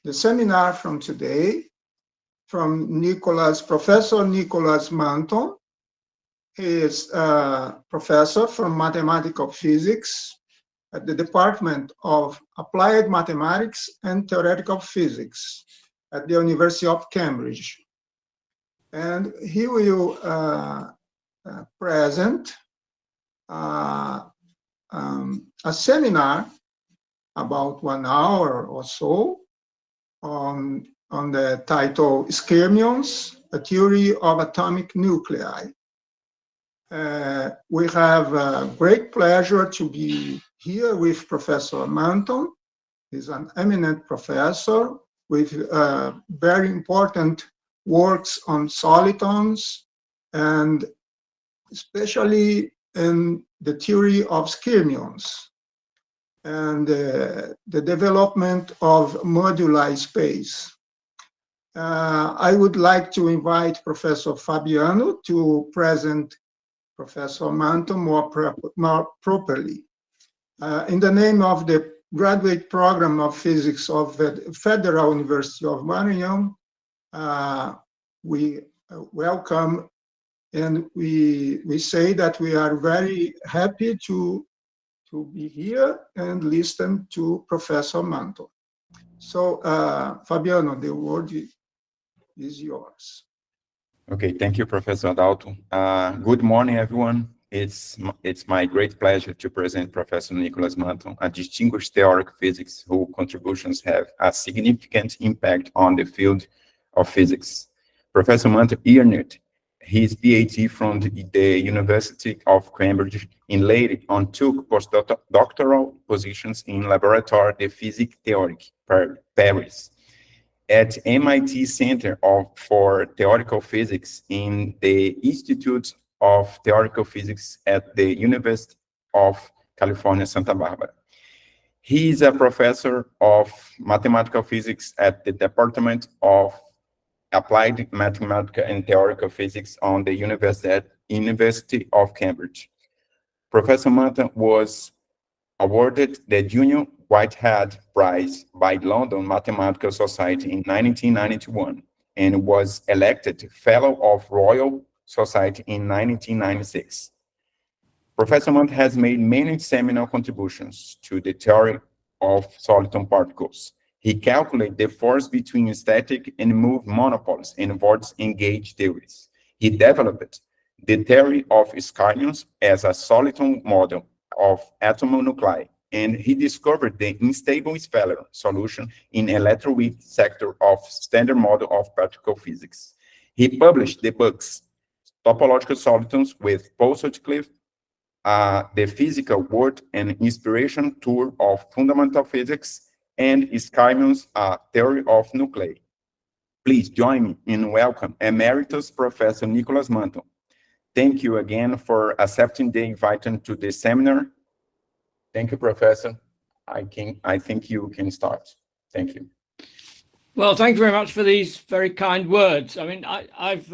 the seminar from today from Professor Nicholas Manton. He is a professor from mathematical physics at the Department of Applied Mathematics and Theoretical Physics at the University of Cambridge. And he will present a seminar about 1 hour or so on the title Skyrmions, a theory of atomic nuclei. We have a great pleasure to be here with Professor Manton. He's an eminent professor with very important works on solitons, and especially in the theory of Skyrmions and the development of moduli space. I would like to invite Professor Fabiano to present Professor Manton more properly. In the name of the Graduate Program of Physics of the Federal University of Maranhão, we welcome and we say that we are very happy to be here and listen to Professor Manton. So, Fabiano, the word is yours. Okay, thank you, Professor Adalto. Good morning, everyone. It's my great pleasure to present Professor Nicholas Manton, a distinguished theoretical physicist whose contributions have a significant impact on the field of physics. Professor Manton earned his PhD from the University of Cambridge and later on took postdoctoral positions in Laboratoire de Physique Théorique, Paris, at MIT Center for Theoretical Physics in the Institute of Theoretical Physics at the University of California, Santa Barbara. He is a professor of mathematical physics at the Department of Applied Mathematical and Theoretical Physics on the University of Cambridge. Professor Manton was awarded the Junior Whitehead Prize by London Mathematical Society in 1991 and was elected Fellow of Royal Society in 1996. Professor Manton has made many seminal contributions to the theory of soliton particles. He calculated the force between static and moved monopoles in vortex-engaged theories. He developed the theory of Skyrmions as a soliton model of atom nuclei, and he discovered the unstable scalar solution in electroweak sector of standard model of particle physics. He published the books Topological Solitons with Pós-Graduação, The Physical World and Inspiration Tour of Fundamental Physics, and Skyrmions, a Theory of Nuclei. Please join me in welcome Emeritus Professor Nicholas Manton. Thank you again for accepting the invite to this seminar. Thank you, Professor. I think you can start. Thank you. Well, thank you very much for these very kind words. I mean, I've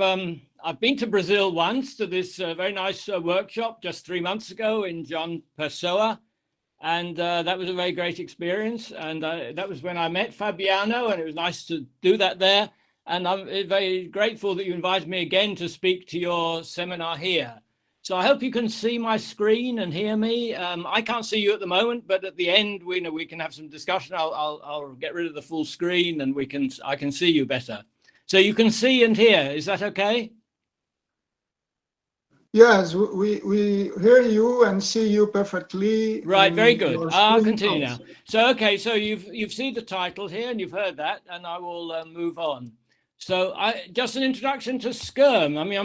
been to Brazil once to this very nice workshop just 3 months ago in João Pessoa. And that was a very great experience. And that was when I met Fabiano, and it was nice to do that there. And I'm very grateful that you invited me again to speak to your seminar here. So I hope you can see my screen and hear me. I can't see you at the moment, but at the end, we can have some discussion. I'll get rid of the full screen and I can see you better. So you can see and hear. Is that okay? Yes, we hear you and see you perfectly. Right, very good. I'll continue now. So, okay, so you've seen the title here and you've heard that, and I will move on. So, just an introduction to Skyrme. I mean,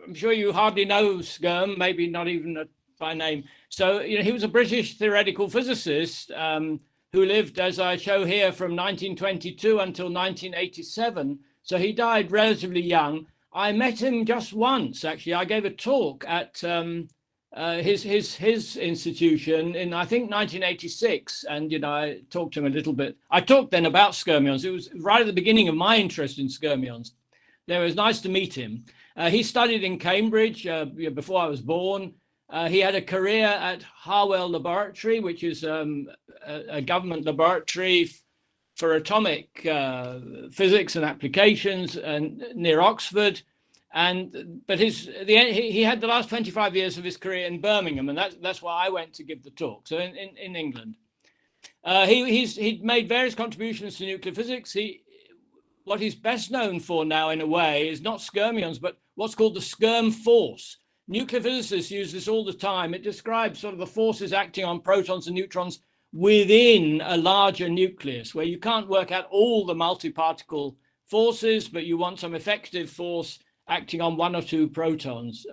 I'm sure you hardly know Skyrme, maybe not even by name. So, he was a British theoretical physicist who lived, as I show here, from 1922 until 1987. So he died relatively young. I met him just once, actually. I gave a talk at his institution in, I think, 1986. And, I talked to him a little bit. I talked then about Skyrmions. It was right at the beginning of my interest in Skyrmions. It was nice to meet him. He studied in Cambridge before I was born. He had a career at Harwell Laboratory, which is a government laboratory for atomic physics and applications near Oxford. But he had the last 25 years of his career in Birmingham, and that's why I went to give the talk. So in England, he'd made various contributions to nuclear physics. What he's best known for now, in a way, is not skyrmions, but what's called the Skyrm force. Nuclear physicists use this all the time. It describes sort of the forces acting on protons and neutrons within a larger nucleus, where you can't work out all the multi-particle forces, but you want some effective force acting on one or two protons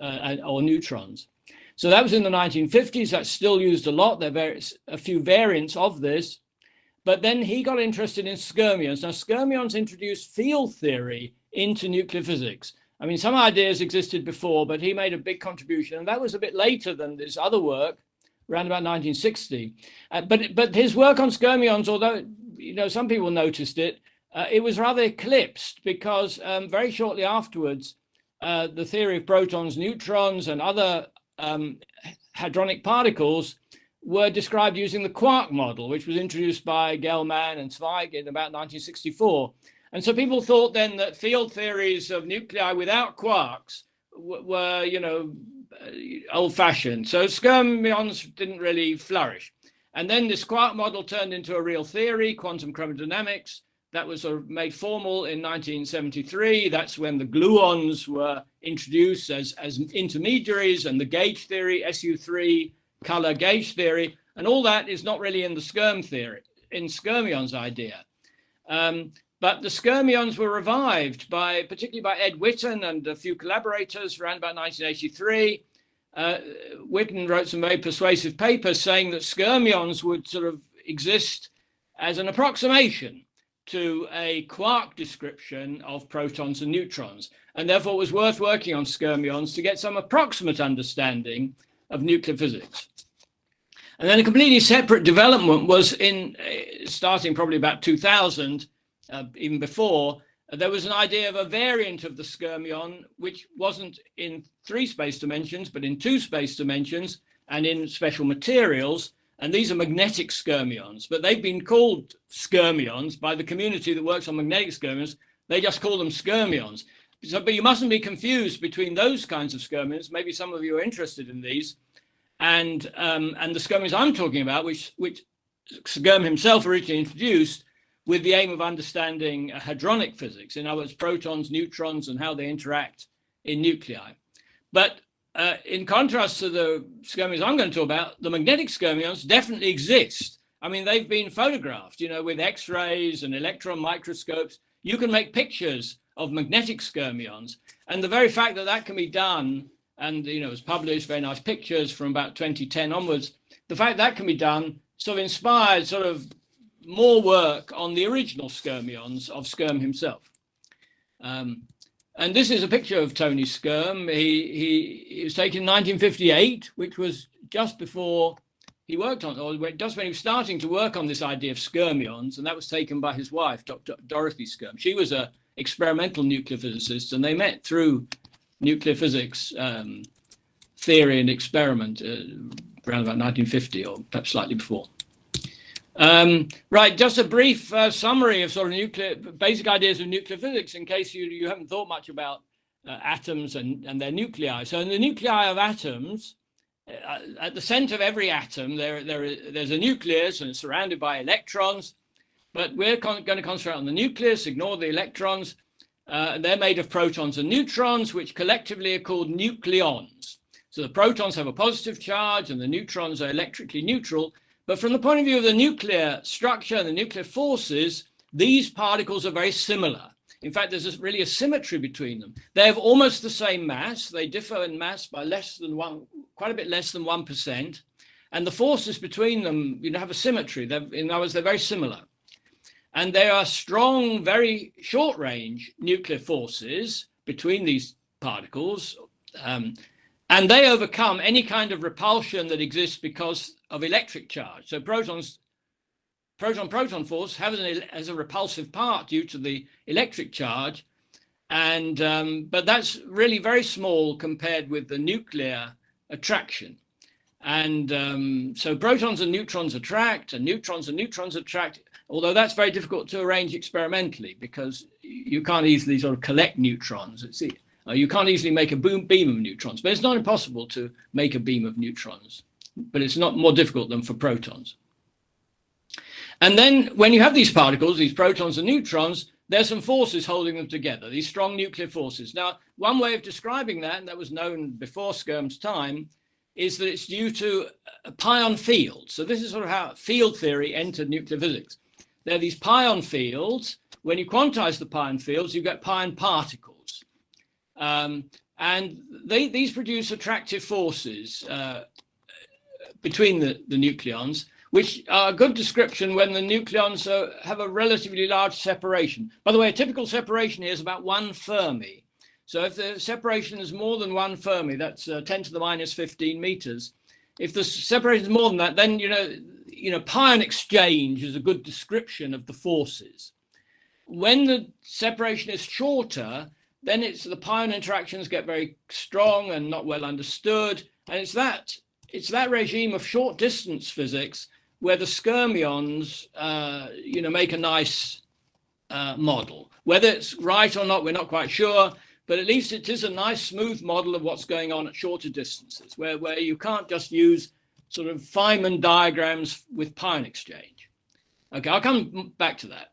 or neutrons. So that was in the 1950s. That's still used a lot. There are a few variants of this. But then he got interested in skyrmions. Now, skyrmions introduced field theory into nuclear physics. I mean, some ideas existed before, but he made a big contribution. And that was a bit later than this other work, around about 1960. But his work on skyrmions, although some people noticed it, it was rather eclipsed because very shortly afterwards, the theory of protons, neutrons, and other hadronic particles were described using the quark model, which was introduced by Gell-Mann and Zweig in about 1964. And so people thought then that field theories of nuclei without quarks were, old-fashioned. So skyrmions didn't really flourish. And then this quark model turned into a real theory, quantum chromodynamics. That was sort of made formal in 1973. That's when the gluons were introduced as intermediaries, and the gauge theory, SU3, color gauge theory, and all that is not really in the Skyrm theory, in skyrmions' idea. But the skyrmions were revived particularly by Ed Witten and a few collaborators around about 1983. Witten wrote some very persuasive papers saying that skyrmions would sort of exist as an approximation to a quark description of protons and neutrons. And therefore it was worth working on skyrmions to get some approximate understanding of nuclear physics. And then a completely separate development was starting probably about 2000, even before, there was an idea of a variant of the skyrmion, which wasn't in 3 space dimensions, but in 2 space dimensions and in special materials. And these are magnetic skyrmions, but they've been called skyrmions by the community that works on magnetic skyrmions. They just call them skyrmions. So, but you mustn't be confused between those kinds of skyrmions. Maybe some of you are interested in these, and the skyrmions I'm talking about, which Skyrm himself originally introduced with the aim of understanding hadronic physics. In other words, protons, neutrons, and how they interact in nuclei. But in contrast to the skyrmions I'm going to talk about, the magnetic skyrmions definitely exist. I mean, they've been photographed, with X-rays and electron microscopes. You can make pictures of magnetic skyrmions. And the very fact that that can be done, and, it was published, very nice pictures from about 2010 onwards, the fact that can be done sort of inspired sort of more work on the original skyrmions of Skyrm himself. And this is a picture of Tony Skyrm. He was taken in 1958, which was just before he worked on, or just when he was starting to work on this idea of skyrmions, and that was taken by his wife, Dr. Dorothy Skyrm. She was an experimental nuclear physicist, and they met through nuclear physics theory and experiment around about 1950, or perhaps slightly before. Right, just a brief summary of sort of basic ideas of nuclear physics in case you haven't thought much about atoms and their nuclei. So in the nuclei of atoms, at the center of every atom, there's a nucleus and it's surrounded by electrons, but we're going to concentrate on the nucleus, ignore the electrons. They're made of protons and neutrons, which collectively are called nucleons. So the protons have a positive charge and the neutrons are electrically neutral. But from the point of view of the nuclear structure and the nuclear forces, these particles are very similar. In fact, there's really a symmetry between them. They have almost the same mass. They differ in mass by quite a bit less than 1%. And the forces between them, have a symmetry. In other words, they're very similar. And there are strong, very short range nuclear forces between these particles. And they overcome any kind of repulsion that exists because of electric charge. So proton-proton force has a repulsive part due to the electric charge. And but that's really very small compared with the nuclear attraction. And so protons and neutrons attract, and neutrons attract. although that's very difficult to arrange experimentally because you can't easily sort of collect neutrons. You can't easily make a beam of neutrons, but it's not impossible to make a beam of neutrons, but it's not more difficult than for protons. And then when you have these particles, these protons and neutrons, there's some forces holding them together, these strong nuclear forces. Now, one way of describing that, and that was known before Skyrme's time, is that it's due to a pion field. So this is sort of how field theory entered nuclear physics. There are these pion fields. When you quantize the pion fields, you get pion particles. And these produce attractive forces between the nucleons, which are a good description when the nucleons have a relatively large separation. By the way, a typical separation here is about 1 Fermi. So if the separation is more than 1 Fermi, that's 10 to the minus 15 meters. If the separation is more than that, then, pion exchange is a good description of the forces. When the separation is shorter, then the pion interactions get very strong and not well understood. And it's that regime of short distance physics where the Skyrmions, make a nice model. Whether it's right or not, we're not quite sure, but at least it is a nice smooth model of what's going on at shorter distances, where you can't just use sort of Feynman diagrams with pion exchange. Okay, I'll come back to that.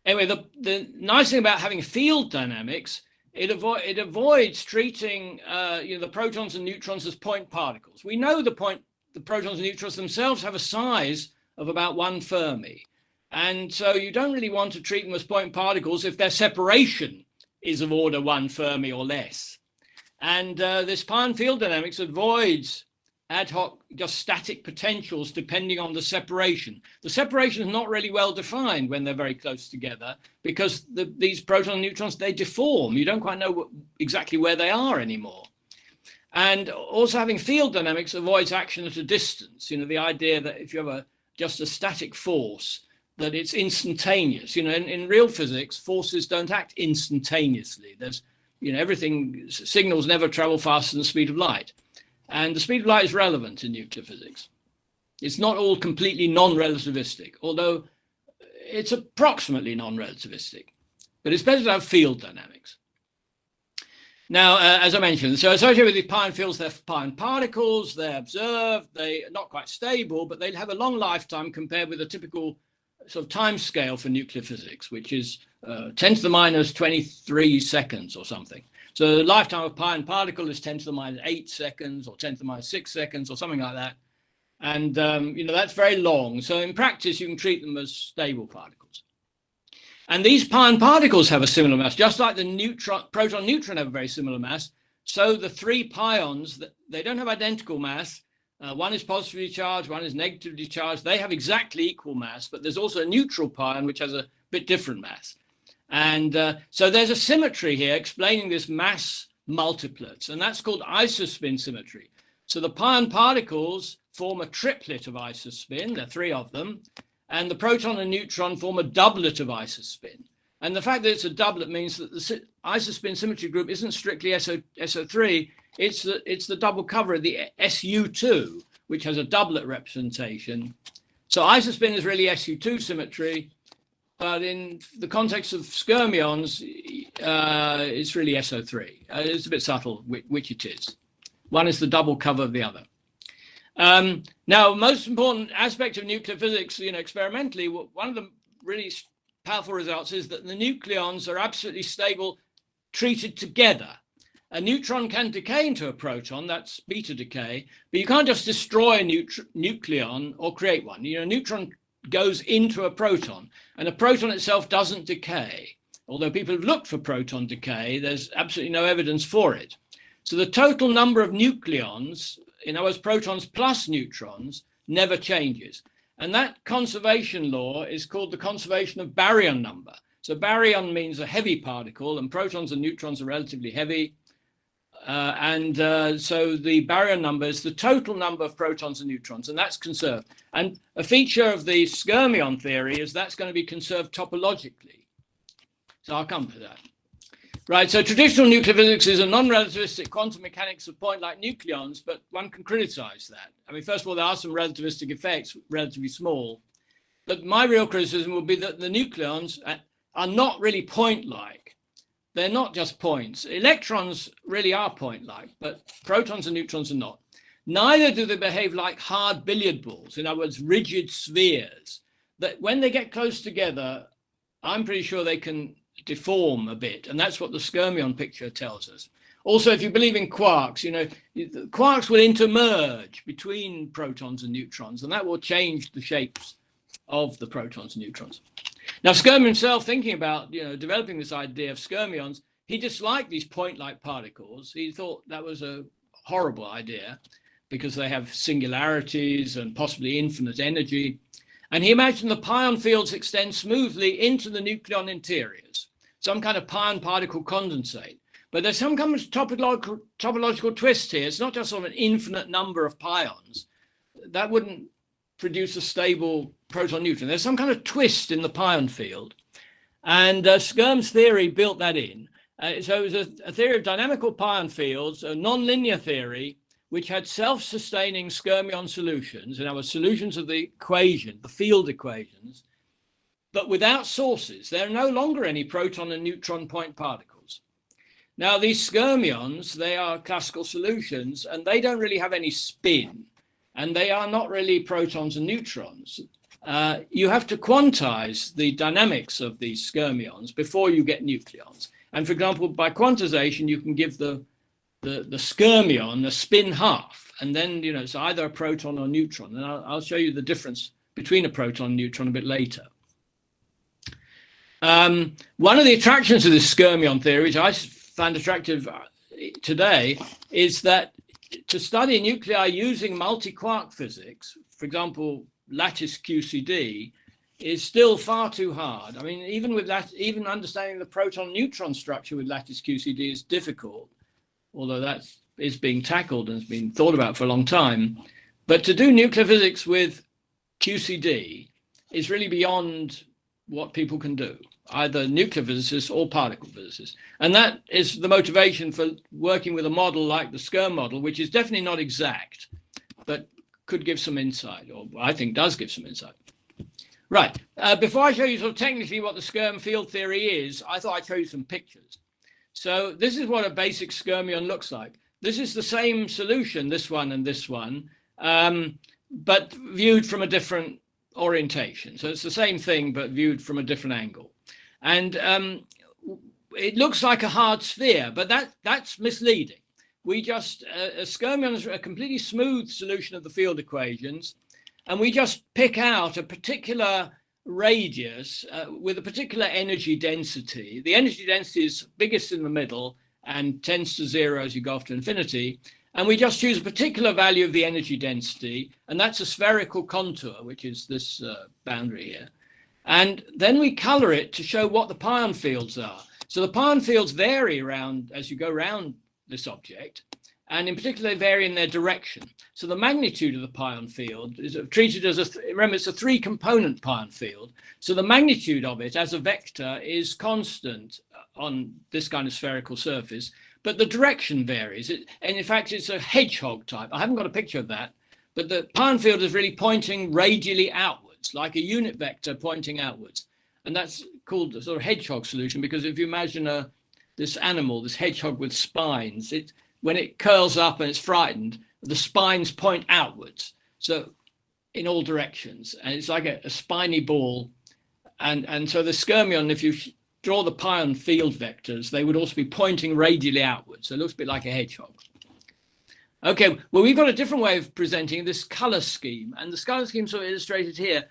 Anyway, the nice thing about having field dynamics, it avoids treating the protons and neutrons as point particles. We know the protons and neutrons themselves have a size of about 1 Fermi. And so you don't really want to treat them as point particles if their separation is of order 1 Fermi or less. And this pion field dynamics avoids ad hoc, just static potentials depending on the separation. The separation is not really well defined when they're very close together because these protons and neutrons, they deform. You don't quite know exactly where they are anymore. And also having field dynamics avoids action at a distance. The idea that if you have just a static force, that it's instantaneous. In real physics, forces don't act instantaneously. There's, signals never travel faster than the speed of light. And the speed of light is relevant in nuclear physics. It's not all completely non-relativistic, although it's approximately non-relativistic. But it's better to have field dynamics. Now, as I mentioned, so associated with these pion fields, they're pion particles, they're observed, they're not quite stable, but they have a long lifetime compared with a typical sort of time scale for nuclear physics, which is 10 to the minus 23 seconds or something. So the lifetime of pion particle is 10 to the minus 8 seconds or 10 to the minus 6 seconds or something like that. And, that's very long. So in practice, you can treat them as stable particles. And these pion particles have a similar mass, just like the proton-neutron have a very similar mass. So the 3 pions, they don't have identical mass. One is positively charged, one is negatively charged. They have exactly equal mass, but there's also a neutral pion, which has a bit different mass. And so there's a symmetry here explaining this mass multiplets, and that's called isospin symmetry. So the pion particles form a triplet of isospin, there are 3 of them, and the proton and neutron form a doublet of isospin. And the fact that it's a doublet means that the isospin symmetry group isn't strictly SO3, it's the double cover of the SU2, which has a doublet representation. So isospin is really SU2 symmetry, but in the context of Skyrmions, it's really SO3. It's a bit subtle which it is. One is the double cover of the other. Now, most important aspect of nuclear physics, experimentally, one of the really powerful results is that the nucleons are absolutely stable treated together. A neutron can decay into a proton, that's beta decay, but you can't just destroy a nucleon or create one. A neutron goes into a proton, and a proton itself doesn't decay. Although people have looked for proton decay, there's absolutely no evidence for it. So the total number of nucleons, in other words, protons plus neutrons, never changes. And that conservation law is called the conservation of baryon number. So baryon means a heavy particle, and protons and neutrons are relatively heavy. So the baryon number is the total number of protons and neutrons, and that's conserved. And a feature of the Skyrmion theory is that's going to be conserved topologically. So I'll come to that. Right, so traditional nuclear physics is a non-relativistic quantum mechanics of point-like nucleons, but one can criticize that. I mean, first of all, there are some relativistic effects, relatively small. But my real criticism would be that the nucleons are not really point-like. They're not just points. Electrons really are point-like, but protons and neutrons are not. Neither do they behave like hard billiard balls, in other words, rigid spheres, that when they get close together, I'm pretty sure they can deform a bit. And that's what the Skyrmion picture tells us. Also, if you believe in quarks, you know, quarks will intermerge between protons and neutrons, and that will change the shapes of the protons and neutrons. Now, Skyrmion himself, thinking about, you know, developing this idea of Skyrmions, he disliked these point-like particles. He thought that was a horrible idea because they have singularities and possibly infinite energy. And he imagined the pion fields extend smoothly into the nucleon interiors, some kind of pion particle condensate. But there's some kind of topological twist here. It's not just sort of an infinite number of pions. That wouldn't produce a stable proton-neutron. There's some kind of twist in the pion field. And Skyrm's theory built that in. So it was a theory of dynamical pion fields, a nonlinear theory, which had self-sustaining Skyrmion solutions, in other words, solutions of the equation, the field equations, but without sources. There are no longer any proton and neutron point particles. Now, these Skyrmions, they are classical solutions, and they don't really have any spin, and they are not really protons and neutrons. You have to quantize the dynamics of these Skyrmions before you get nucleons. And for example, by quantization, you can give the Skyrmion a spin half, and then, you know, it's either a proton or neutron. And I'll show you the difference between a proton and neutron a bit later. One of the attractions of this Skyrmion theory, which I find attractive today, is that to study nuclei using multi-quark physics, for example, lattice QCD, is still far too hard. I mean, even understanding the proton-neutron structure with lattice QCD is difficult, although that is being tackled and has been thought about for a long time. But to do nuclear physics with QCD is really beyond what people can do, either nuclear physicists or particle physicists. And that is the motivation for working with a model like the Skyrm model, which is definitely not exact, but could give some insight, or I think does give some insight. Right, before I show you sort of technically what the Skyrm field theory is, I thought I'd show you some pictures. So this is what a basic Skyrmion looks like. This is the same solution, this one and this one, but viewed from a different orientation. So it's the same thing, but viewed from a different angle. And it looks like a hard sphere, but that's misleading. We just, a Skyrmion is a completely smooth solution of the field equations, and we just pick out a particular radius with a particular energy density. The energy density is biggest in the middle and tends to zero as you go off to infinity. And we just choose a particular value of the energy density, and that's a spherical contour, which is this boundary here. And then we color it to show what the pion fields are. So the pion fields vary around as you go around this object, and in particular, they vary in their direction. So the magnitude of the pion field is treated as remember, it's a three-component pion field. So the magnitude of it as a vector is constant on this kind of spherical surface, but the direction varies. And in fact, it's a hedgehog type. I haven't got a picture of that, but the pion field is really pointing radially outwards, like a unit vector pointing outwards. And that's called a sort of hedgehog solution, because if you imagine this animal, this hedgehog with spines, when it curls up and it's frightened, the spines point outwards, so in all directions, and it's like a spiny ball. And so the Skyrmion, if you draw the pion field vectors, they would also be pointing radially outwards, so it looks a bit like a hedgehog. Okay, well, we've got a different way of presenting this color scheme, and the color scheme sort of illustrated here.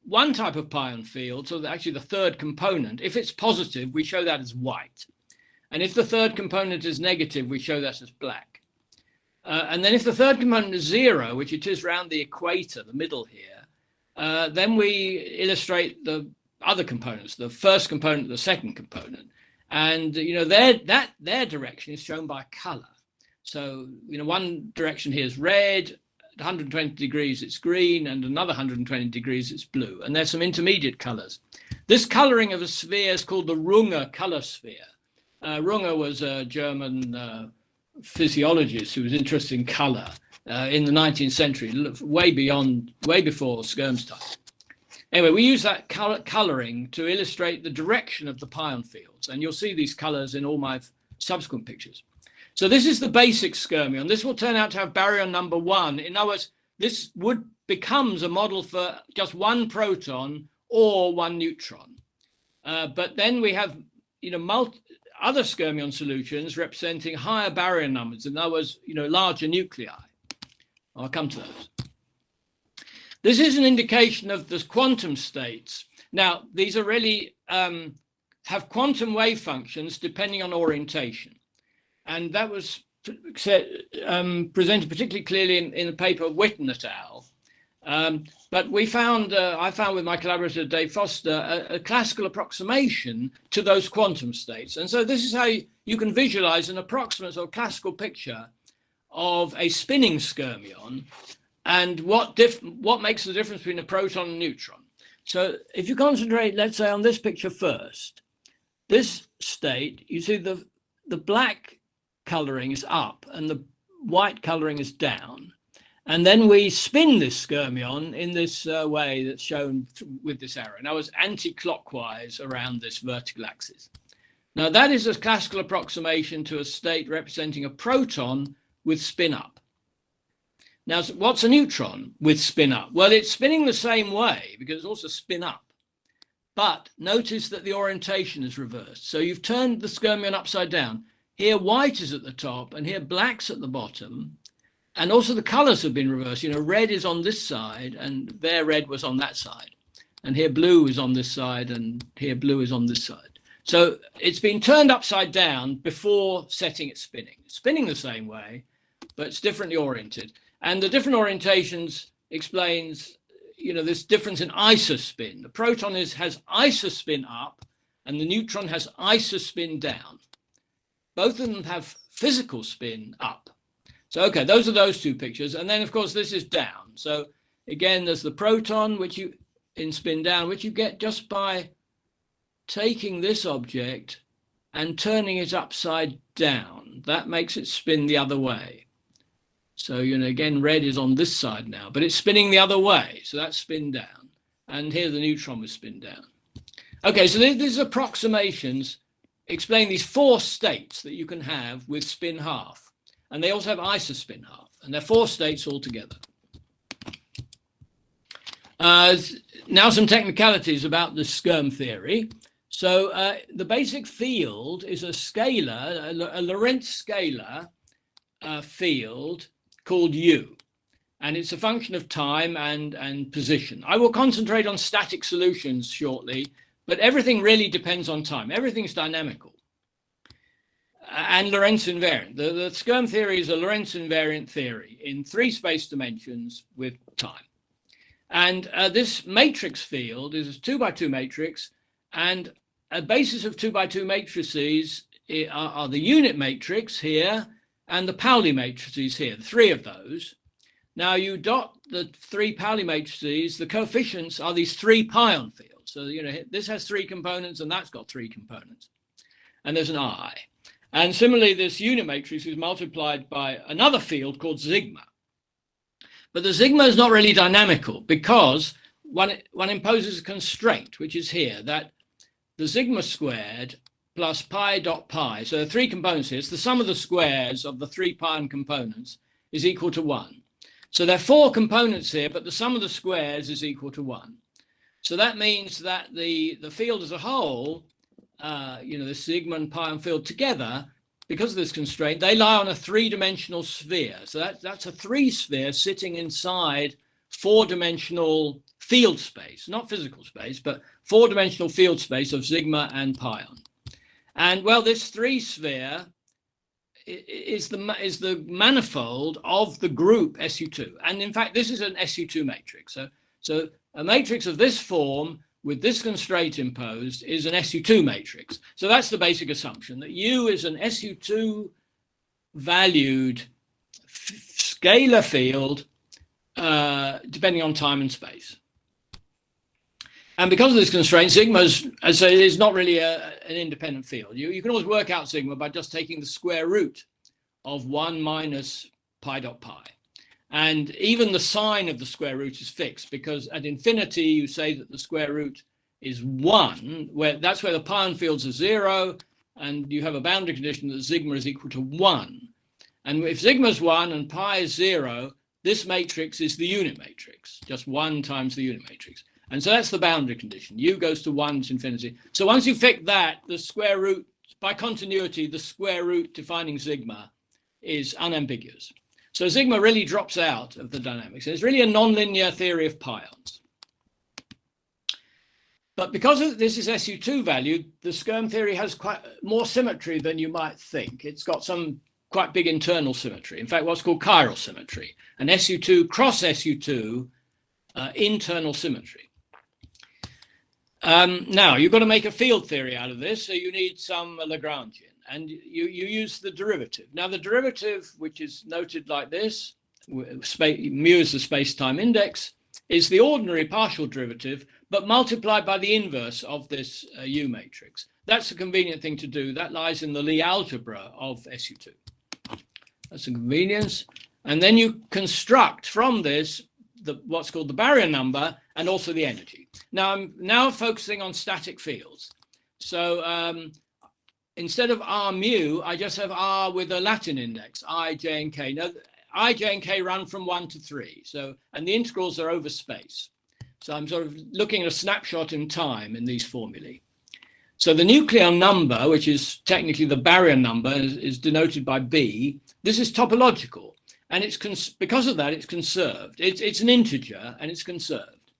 One type of pion field, so actually the third component, if it's positive, we show that as white. And if the third component is negative, we show that as black. And then if the third component is zero, which it is around the equator, the middle here, then we illustrate the other components, the first component, the second component. And, you know, their direction is shown by color. So, you know, one direction here is red, 120 degrees it's green, and another 120 degrees it's blue. And there's some intermediate colors. This coloring of a sphere is called the Runge color sphere. Runge was a German physiologist who was interested in color in the 19th century, way before Skyrme's time. Anyway, we use that coloring to illustrate the direction of the pion fields, and you'll see these colors in all my subsequent pictures. So this is the basic Skyrmion. This will turn out to have baryon number 1. In other words, this becomes a model for just one proton or one neutron. But then we have, other Skyrmion solutions representing higher baryon numbers. In other words, larger nuclei. I'll come to those. This is an indication of the quantum states. Now, these are really have quantum wave functions depending on orientation. And that was presented particularly clearly in the paper of Witten et al. But we found, I found with my collaborator Dave Foster, a classical approximation to those quantum states. And so this is how you can visualize an approximate or classical picture of a spinning Skyrmion and what makes the difference between a proton and neutron. So if you concentrate, let's say, on this picture first, this state, you see the black coloring is up and the white coloring is down. And then we spin this Skyrmion in this way that's shown with this arrow. Now it's anti-clockwise around this vertical axis. Now that is a classical approximation to a state representing a proton with spin up. Now, what's a neutron with spin up? Well, it's spinning the same way because it's also spin up. But notice that the orientation is reversed. So you've turned the Skyrmion upside down. Here white is at the top and here black's at the bottom. And also the colors have been reversed. Red is on this side and there red was on that side. And here blue is on this side and here blue is on this side. So it's been turned upside down before setting it spinning. It's spinning the same way, but it's differently oriented. And the different orientations explains, this difference in isospin. The proton has isospin up and the neutron has isospin down. Both of them have physical spin up. So, okay, those are those two pictures. And then, of course, this is down. So, again, there's the proton, in spin down, which you get just by taking this object and turning it upside down. That makes it spin the other way. So, again, red is on this side now, but it's spinning the other way. So that's spin down. And here the neutron was spin down. Okay, so these approximations explain these 4 states that you can have with spin half. And they also have isospin half. And they're 4 states altogether. Now some technicalities about the Skyrm theory. So the basic field is a scalar, a Lorentz scalar field called U. And it's a function of time and position. I will concentrate on static solutions shortly, but everything really depends on time. Everything's dynamical. And Lorentz invariant. The Skyrm theory is a Lorentz invariant theory in 3 space dimensions with time. And this matrix field is a 2x2 matrix, and a basis of 2x2 matrices are the unit matrix here and the Pauli matrices here, 3 of those. Now you dot the 3 Pauli matrices, the coefficients are these 3 pion fields. So, this has 3 components and that's got 3 components. And there's an I. And similarly, this unit matrix is multiplied by another field called sigma. But the sigma is not really dynamical because one imposes a constraint, which is here, that the sigma squared plus pi dot pi, so there are 3 components here, it's the sum of the squares of the 3 pion components is equal to 1. So there are 4 components here, but the sum of the squares is equal to 1. So that means that the field as a whole, the sigma and pion field together, because of this constraint, they lie on a 3-dimensional sphere. So that's a 3-sphere sitting inside 4-dimensional field space, not physical space, but 4-dimensional field space of sigma and pion. And well, this 3-sphere is the manifold of the group SU2. And in fact, this is an SU2 matrix. So a matrix of this form with this constraint imposed is an SU2 matrix. So that's the basic assumption, that U is an SU2 valued scalar field depending on time and space. And because of this constraint, sigma is not really an independent field. You can always work out sigma by just taking the square root of 1 minus pi dot pi. And even the sign of the square root is fixed, because at infinity, you say that the square root is 1, where that's where the pion fields are 0, and you have a boundary condition that sigma is equal to 1. And if sigma is 1 and pi is 0, this matrix is the unit matrix, just 1 times the unit matrix. And so that's the boundary condition. U goes to 1 to infinity. So once you fix that, the square root, by continuity, the square root defining sigma is unambiguous. So sigma really drops out of the dynamics. It's really a nonlinear theory of pions. But because this is SU2 valued, the Skyrm theory has quite more symmetry than you might think. It's got some quite big internal symmetry. In fact, what's called chiral symmetry, an SU2 cross SU2 internal symmetry. Now, you've got to make a field theory out of this, so you need some Lagrangian. And you use the derivative. Now, the derivative, which is noted like this, mu is the space-time index, is the ordinary partial derivative, but multiplied by the inverse of this U matrix. That's a convenient thing to do. That lies in the Lie algebra of SU2. That's a convenience. And then you construct from this what's called the baryon number and also the energy. Now, I'm now focusing on static fields. So instead of R mu, I just have R with a Latin index, I, J, and K. Now, I, J, and K run from 1 to 3. So, and the integrals are over space. So I'm sort of looking at a snapshot in time in these formulae. So the nucleon number, which is technically the baryon number, is denoted by B. This is topological. And it's because of that, it's conserved. It's an integer and it's conserved.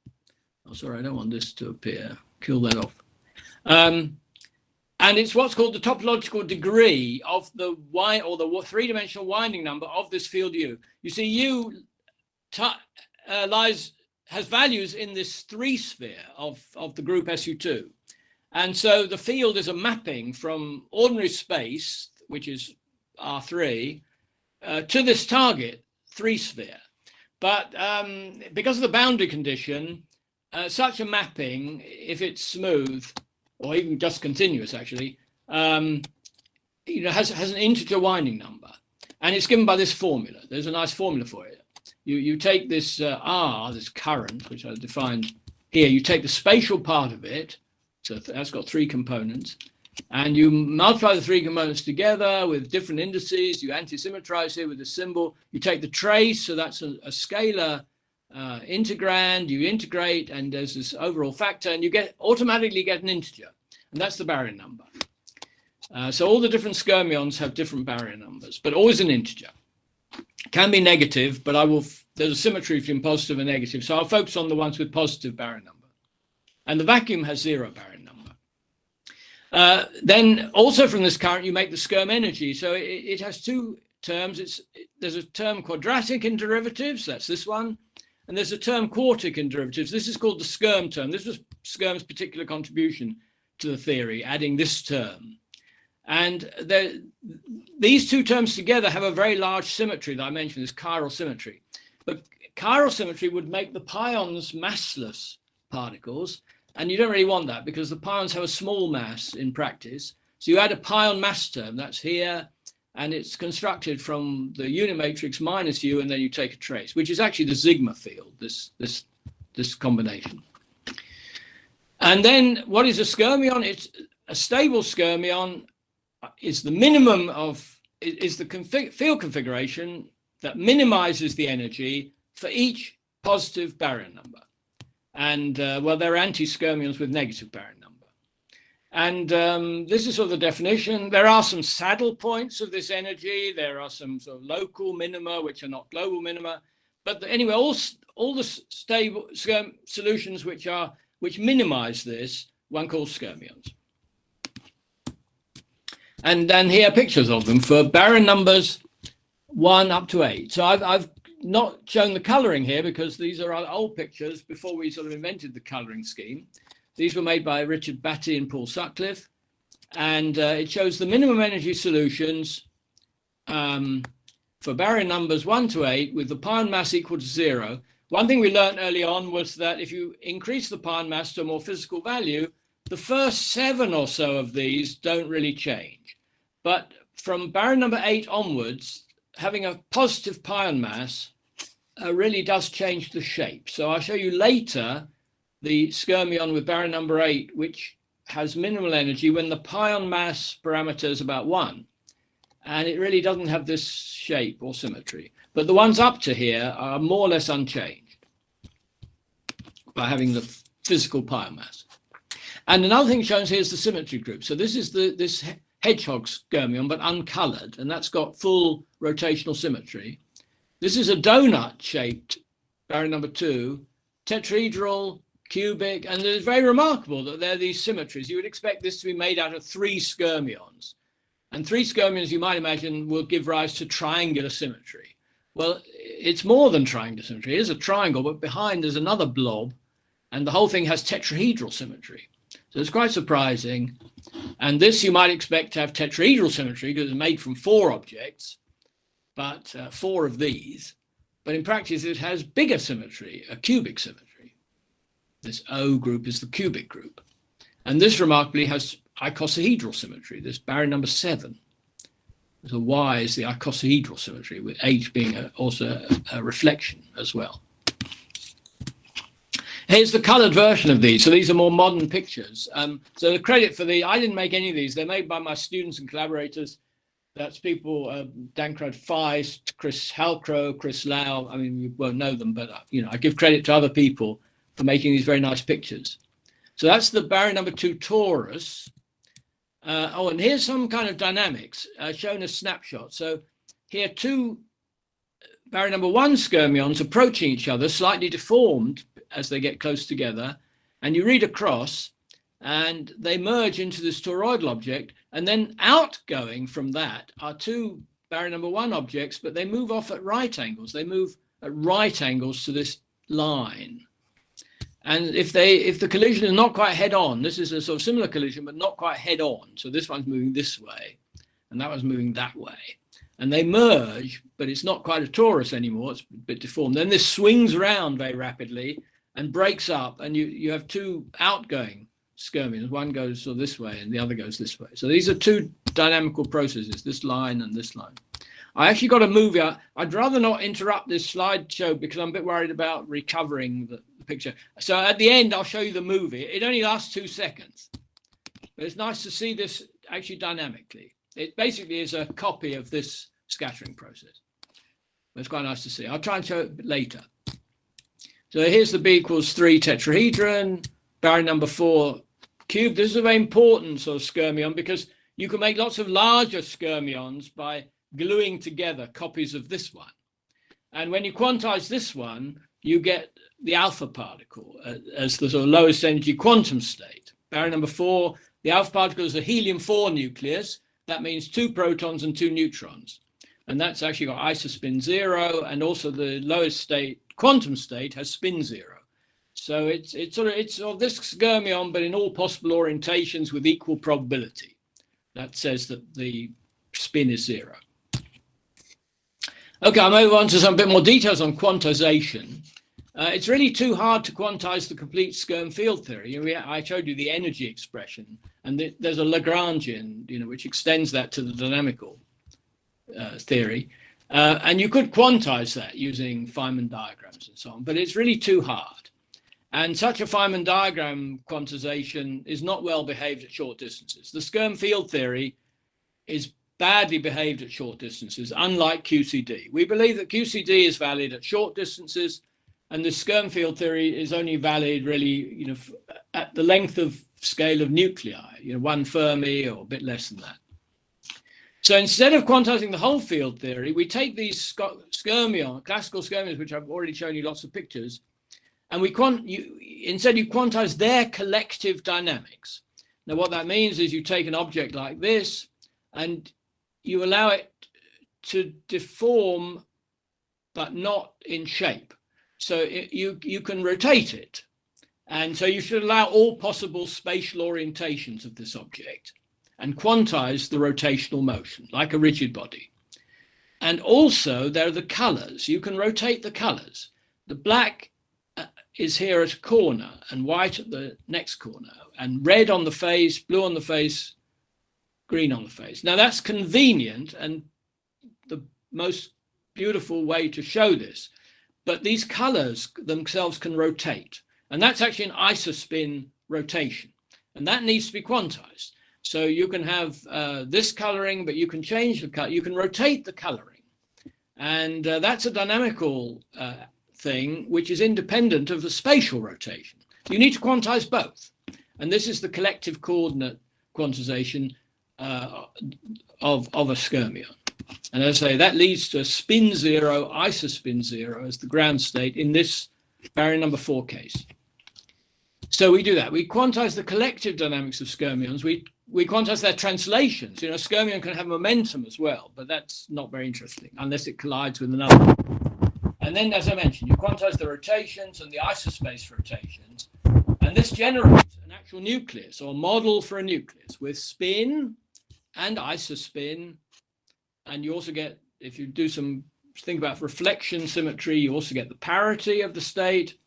Oh, sorry, I don't want this to appear. Kill that off. And it's what's called the topological degree of the three-dimensional winding number of this field U. You see, U has values in this 3 sphere of the group SU2. And so the field is a mapping from ordinary space, which is R3, to this target 3 sphere. But because of the boundary condition, such a mapping, if it's smooth, or even just continuous actually, has an integer winding number. And it's given by this formula. There's a nice formula for it. You take this R, this current, which I defined here, you take the spatial part of it, so that's got 3 components, and you multiply the 3 components together with different indices, you anti-symmetrize here with a symbol, you take the trace, so that's a scalar integrand, you integrate, and there's this overall factor, and you automatically get an integer, and that's the baryon number. So all the different Skyrmions have different baryon numbers, but always an integer. Can be negative, but there's a symmetry between positive and negative, so I'll focus on the ones with positive baryon number. And the vacuum has 0 baryon number. Then also from this current, you make the Skyrm energy. So it has 2 terms. There's a term quadratic in derivatives, that's this one. And there's a term quartic in derivatives. This is called the Skyrm term. This was Skyrm's particular contribution to the theory, adding this term. And these 2 terms together have a very large symmetry that I mentioned, this chiral symmetry. But chiral symmetry would make the pions massless particles. And you don't really want that because the pions have a small mass in practice. So you add a pion mass term, that's here, and it's constructed from the unit matrix minus U, and then you take a trace, which is actually the sigma field, this combination. And then what is a Skyrmion? It's a stable Skyrmion is the minimum is the field configuration that minimizes the energy for each positive baryon number. And well, they're anti-Skyrmions with negative baryon number. And this is sort of the definition. There are some saddle points of this energy. There are some sort of local minima, which are not global minima. But anyway, all the stable solutions which minimize this, one calls Skyrmions. And then here are pictures of them for baryon numbers 1 up to 8. So I've not shown the coloring here because these are old pictures before we sort of invented the coloring scheme. These were made by Richard Batty and Paul Sutcliffe. And it shows the minimum energy solutions for baryon numbers 1 to 8 with the pion mass equal to 0. One thing we learned early on was that if you increase the pion mass to a more physical value, the first 7 or so of these don't really change. But from baryon number 8 onwards, having a positive pion mass really does change the shape. So I'll show you later the Skyrmion with baryon number 8, which has minimal energy when the pion mass parameter is about 1. And it really doesn't have this shape or symmetry. But the ones up to here are more or less unchanged by having the physical pion mass. And another thing shown here is the symmetry group. So this is this hedgehog Skyrmion, but uncolored, and that's got full rotational symmetry. This is a donut-shaped baryon number 2, tetrahedral, cubic, and it's very remarkable that there are these symmetries. You would expect this to be made out of 3 Skyrmions. And 3 Skyrmions, you might imagine, will give rise to triangular symmetry. Well, it's more than triangular symmetry. It is a triangle, but behind there's another blob, and the whole thing has tetrahedral symmetry. So it's quite surprising. And this you might expect to have tetrahedral symmetry because it's made from 4 objects, but 4 of these. But in practice, it has bigger symmetry, a cubic symmetry. This O group is the cubic group. And this remarkably has icosahedral symmetry, this baryon number 7. So Y is the icosahedral symmetry, with H being also a reflection as well. Here's the colored version of these. So these are more modern pictures. So the credit for I didn't make any of these. They're made by my students and collaborators. That's people, Dankrad Feist, Chris Halcrow, Chris Lau. I mean, you won't know them, but I give credit to other people for making these very nice pictures. So that's the baryon number 2 torus. And here's some kind of dynamics shown as snapshots. So here 2 baryon number 1 Skyrmions approaching each other, slightly deformed as they get close together, and you read across and they merge into this toroidal object, and then outgoing from that are 2 baryon number 1 objects, but they move off at right angles. They move at right angles to this line. And if the collision is not quite head on, this is a sort of similar collision, but not quite head on. So this one's moving this way and that one's moving that way. And they merge, but it's not quite a torus anymore. It's a bit deformed. Then this swings around very rapidly and breaks up, and you have 2 outgoing Skyrmions. One goes sort of this way and the other goes this way. So these are 2 dynamical processes, this line and this line. I actually got a movie. I'd rather not interrupt this slideshow because I'm a bit worried about recovering the picture. So at the end, I'll show you the movie. It only lasts 2 seconds, but it's nice to see this actually dynamically. It basically is a copy of this scattering process. It's quite nice to see. I'll try and show it later. So here's the B equals 3 tetrahedron, baryon number 4 cube. This is a very important sort of Skyrmion because you can make lots of larger Skyrmions by gluing together copies of this one. And when you quantize this one, you get the alpha particle as the sort of lowest energy quantum state. Baryon number 4, the alpha particle is a helium-4 nucleus. That means 2 protons and 2 neutrons. And that's actually got isospin 0, and also the lowest state, quantum state, has spin 0. So it's sort of this Skyrmion, but in all possible orientations with equal probability. That says that the spin is 0. Okay, I'll move on to some bit more details on quantization. It's really too hard to quantize the complete Skyrm field theory. I showed you the energy expression, and there's a Lagrangian, which extends that to the dynamical theory. And you could quantize that using Feynman diagrams and so on, but it's really too hard. And such a Feynman diagram quantization is not well behaved at short distances. The Skyrm field theory is badly behaved at short distances, unlike QCD. We believe that QCD is valid at short distances, and the Skyrm field theory is only valid really, at the length of scale of nuclei, 1 Fermi or a bit less than that. So instead of quantizing the whole field theory, we take these Skyrmions, classical Skyrmions, which I've already shown you lots of pictures, and instead you quantize their collective dynamics. Now what that means is you take an object like this and you allow it to deform, but not in shape. So you can rotate it. And so you should allow all possible spatial orientations of this object and quantize the rotational motion like a rigid body. And also there are the colors. You can rotate the colors. The black is here at a corner and white at the next corner, and red on the face, blue on the face, green on the face. Now that's convenient and the most beautiful way to show this, but these colors themselves can rotate, and that's actually an isospin rotation, and that needs to be quantized. So you can have this coloring, but you can change the color, you can rotate the coloring, and that's a dynamical thing which is independent of the spatial rotation. You need to quantize both, and this is the collective coordinate quantization of a skyrmion. And as I say, that leads to a spin zero, isospin zero as the ground state in this baryon number 4 case. So we do that. We quantize the collective dynamics of skyrmions. We quantize their translations. You know, a skyrmion can have momentum as well, but that's not very interesting unless it collides with another. And then, as I mentioned, you quantize the rotations and the isospace rotations. And this generates an actual nucleus or model for a nucleus with spin and isospin. And you also get, if you do some think about reflection symmetry, you also get the parity of the state,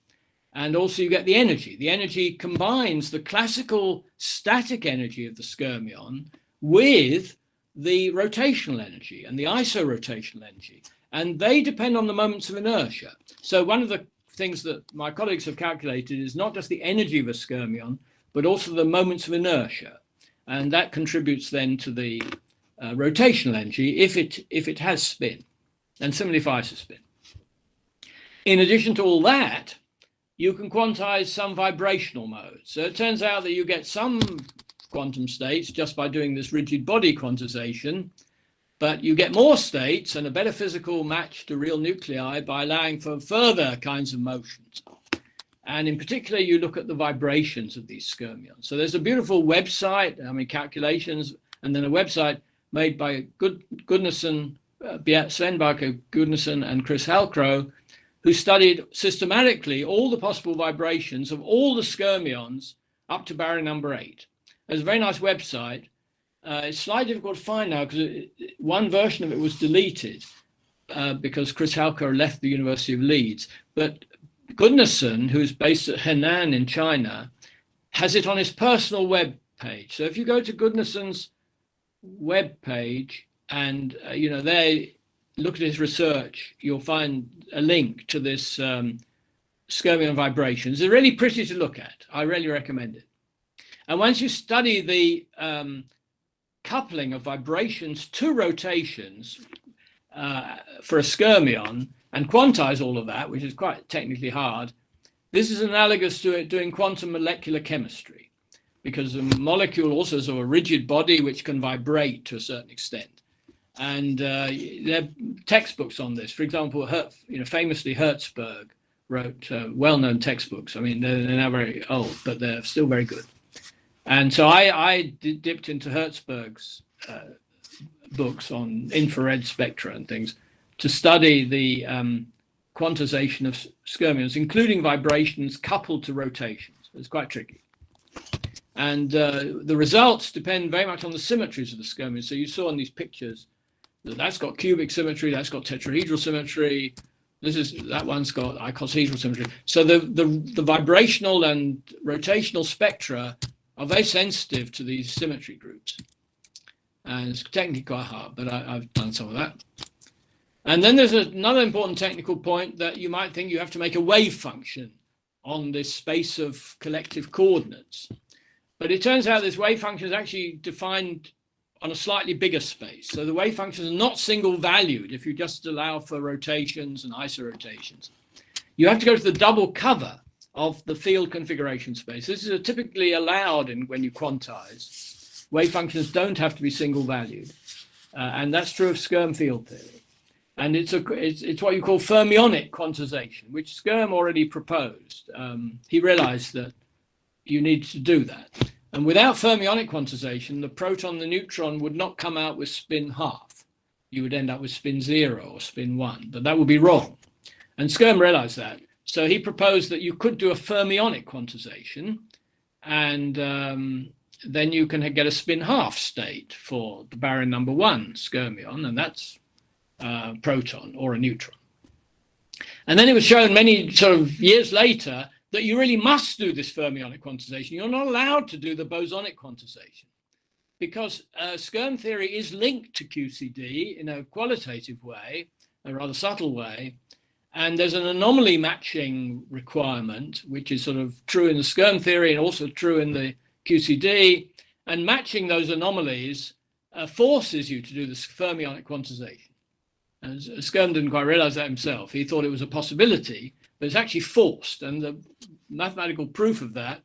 and also you get the energy. The energy combines the classical static energy of the skyrmion with the rotational energy and the isorotational energy, and they depend on the moments of inertia. So one of the things that my colleagues have calculated is not just the energy of a skyrmion, but also the moments of inertia, and that contributes then to the rotational energy if it has spin, and similarly for isospin. In addition to all that, you can quantize some vibrational modes. So it turns out that you get some quantum states just by doing this rigid body quantization, but you get more states and a better physical match to real nuclei by allowing for further kinds of motions. And in particular, you look at the vibrations of these skyrmions. So there's a beautiful website, calculations, and then a website made by Gudnason, Sven Barker Gudnason and Chris Halcrow, who studied systematically all the possible vibrations of all the skyrmions up to baryon number 8. There's a very nice website. It's slightly difficult to find now because one version of it was deleted because Chris Halcrow left the University of Leeds. But Gudnason, who's based at Henan in China, has it on his personal web page. So if you go to Gudnason's web page and there look at his research, you'll find a link to this skyrmion vibrations. They're really pretty to look at. I really recommend it. And once you study the coupling of vibrations to rotations for a skyrmion and quantize all of that, which is quite technically hard, this is analogous to it doing quantum molecular chemistry, because the molecule also has a rigid body which can vibrate to a certain extent. And there are textbooks on this. For example, famously Hertzberg wrote well-known textbooks. I mean, they're now very old, but they're still very good. And so I dipped into Hertzberg's books on infrared spectra and things to study the quantization of skyrmions, including vibrations coupled to rotations. It's quite tricky. And the results depend very much on the symmetries of the skyrmions. So you saw in these pictures that that's got cubic symmetry, that's got tetrahedral symmetry, that one's got icosahedral symmetry. So the vibrational and rotational spectra are very sensitive to these symmetry groups. And it's technically quite hard, but I've done some of that. And then there's another important technical point that you might think you have to make a wave function on this space of collective coordinates. But it turns out this wave function is actually defined on a slightly bigger space. So the wave functions are not single valued if you just allow for rotations and isorotations. You have to go to the double cover of the field configuration space. This is typically allowed when you quantize. Wave functions don't have to be single valued. And that's true of Skyrm field theory. And it's what you call fermionic quantization, which Skyrm already proposed. He realized that you need to do that. And without fermionic quantization, the proton, the neutron would not come out with spin half. You would end up with spin 0 or spin 1, but that would be wrong. And Skyrm realized that. So he proposed that you could do a fermionic quantization, and then you can get a spin half state for the baryon number 1 skyrmion, and that's a proton or a neutron. And then it was shown many sort of years later that you really must do this fermionic quantization. You're not allowed to do the bosonic quantization because Skyrm theory is linked to QCD in a qualitative way, a rather subtle way. And there's an anomaly matching requirement, which is sort of true in the Skyrm theory and also true in the QCD. And matching those anomalies forces you to do this fermionic quantization. And Skyrm didn't quite realize that himself. He thought it was a possibility, but it's actually forced. And the mathematical proof of that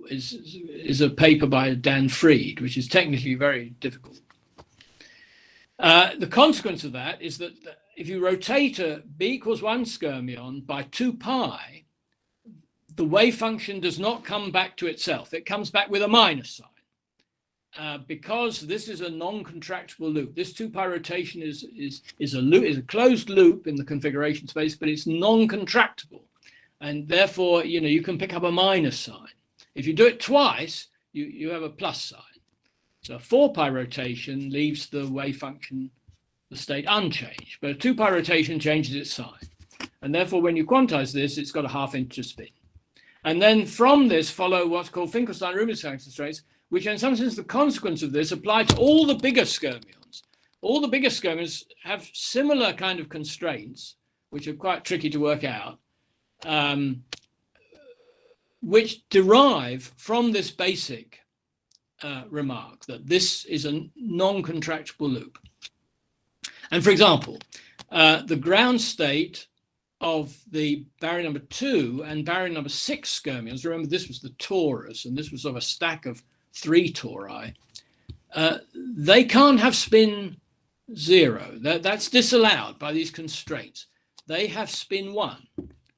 is a paper by Dan Freed, which is technically very difficult. The consequence of that is that if you rotate a b equals 1 skyrmion by 2 pi, the wave function does not come back to itself. It comes back with a minus sign. Because this is a non-contractible loop. This 2 pi rotation is a closed loop in the configuration space, but it's non-contractible. And therefore, you can pick up a minus sign. If you do it twice, you have a plus sign. So a 4 pi rotation leaves the wave function, the state, unchanged, but a 2 pi rotation changes its sign. And therefore, when you quantize this, it's got a half-inch spin. And then from this follow what's called Finkelstein-Rubinstein constraints, which in some sense the consequence of this apply to all the bigger skyrmions. All the bigger skyrmions have similar kind of constraints, which are quite tricky to work out, which derive from this basic remark that this is a non-contractible loop. And for example, the ground state of the baryon number 2 and baryon number 6 skyrmions, remember this was the torus and this was sort of a stack of 3 tori, they can't have spin 0. That's disallowed by these constraints. They have spin 1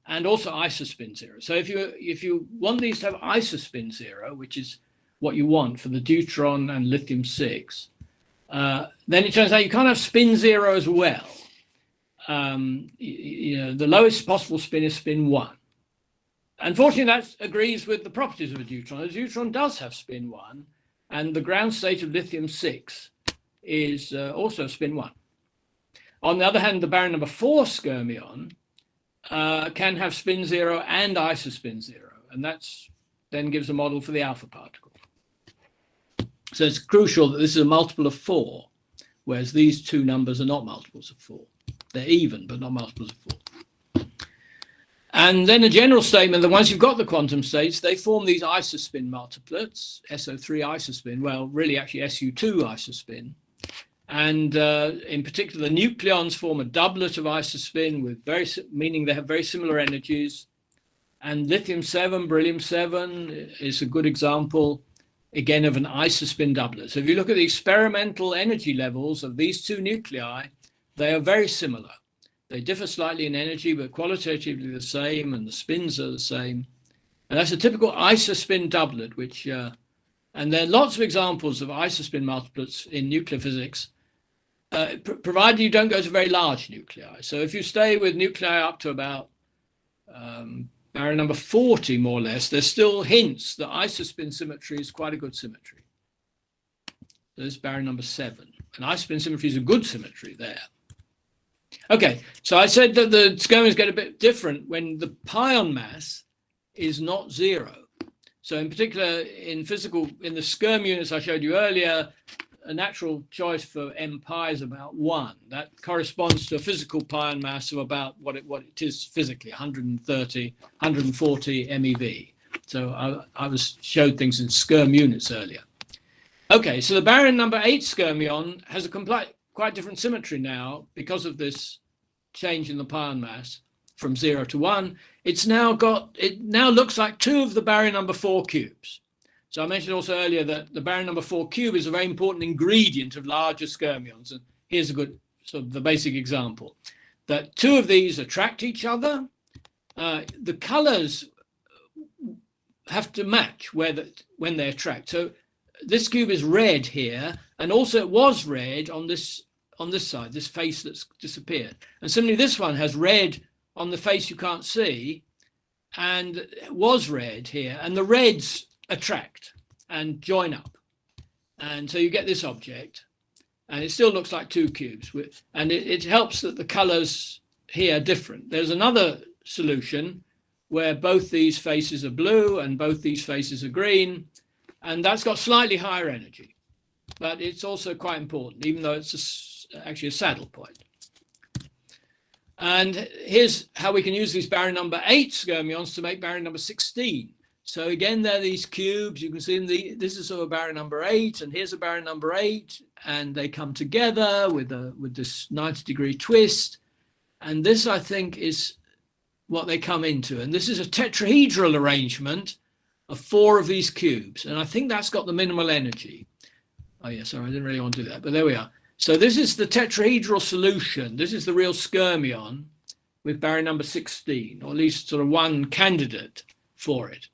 and also isospin 0. So if you want these to have isospin 0, which is what you want for the deuteron and lithium 6, then it turns out you can't have spin 0 as well. The lowest possible spin is spin 1. Unfortunately, that agrees with the properties of a deuteron. A deuteron does have spin 1, and the ground state of lithium 6 is also spin 1. On the other hand, the baryon number 4 skyrmion can have spin 0 and isospin 0, and that's then gives a model for the alpha particle. So it's crucial that this is a multiple of 4, whereas these two numbers are not multiples of 4. They're even, but not multiples of 4. And then a general statement that once you've got the quantum states, they form these isospin multiplets, SO3 isospin, well, really actually SU2 isospin. And in particular, the nucleons form a doublet of isospin, with meaning they have very similar energies. And lithium 7, beryllium 7 is a good example, again, of an isospin doublet. So if you look at the experimental energy levels of these two nuclei, they are very similar. They differ slightly in energy, but qualitatively the same, and the spins are the same. And that's a typical isospin doublet, which, and there are lots of examples of isospin multiplets in nuclear physics, provided you don't go to very large nuclei. So if you stay with nuclei up to about baryon number 40, more or less, there's still hints that isospin symmetry is quite a good symmetry. There's baryon number 7. And isospin symmetry is a good symmetry there. Okay, so I said that the skyrmions get a bit different when the pion mass is not 0. So in particular, in the Skyrm units I showed you earlier, a natural choice for m pi is about 1. That corresponds to a physical pion mass of about what it is physically, 130, 140 MeV. So I showed things in Skyrm units earlier. Okay, so the baryon number 8 skyrmion has a quite different symmetry now because of this change in the pion mass from 0 to 1. It now looks like 2 of the baryon number 4 cubes. So I mentioned also earlier that the baryon number 4 cube is a very important ingredient of larger skyrmions. And here's a good sort of the basic example, that 2 of these attract each other. The colors have to match when they attract. So this cube is red here, and also it was red on this side, this face that's disappeared. And similarly, this one has red on the face you can't see, and it was red here, and the reds attract and join up. And so you get this object, and it still looks like 2 cubes. And it helps that the colors here are different. There's another solution where both these faces are blue and both these faces are green, and that's got slightly higher energy. but it's also quite important, even though it's actually a saddle point. And here's how we can use these baryon number 8 skyrmions to make baryon number 16. So again, there are these cubes. You can see this is sort of baryon number 8, and here's a baryon number 8, and they come together with this 90-degree twist. And this, I think, is what they come into. And this is a tetrahedral arrangement of 4 of these cubes. And I think that's got the minimal energy. Oh, yeah, sorry, I didn't really want to do that, but there we are. So this is the tetrahedral solution. This is the real skyrmion with baryon number 16, or at least sort of one candidate for it.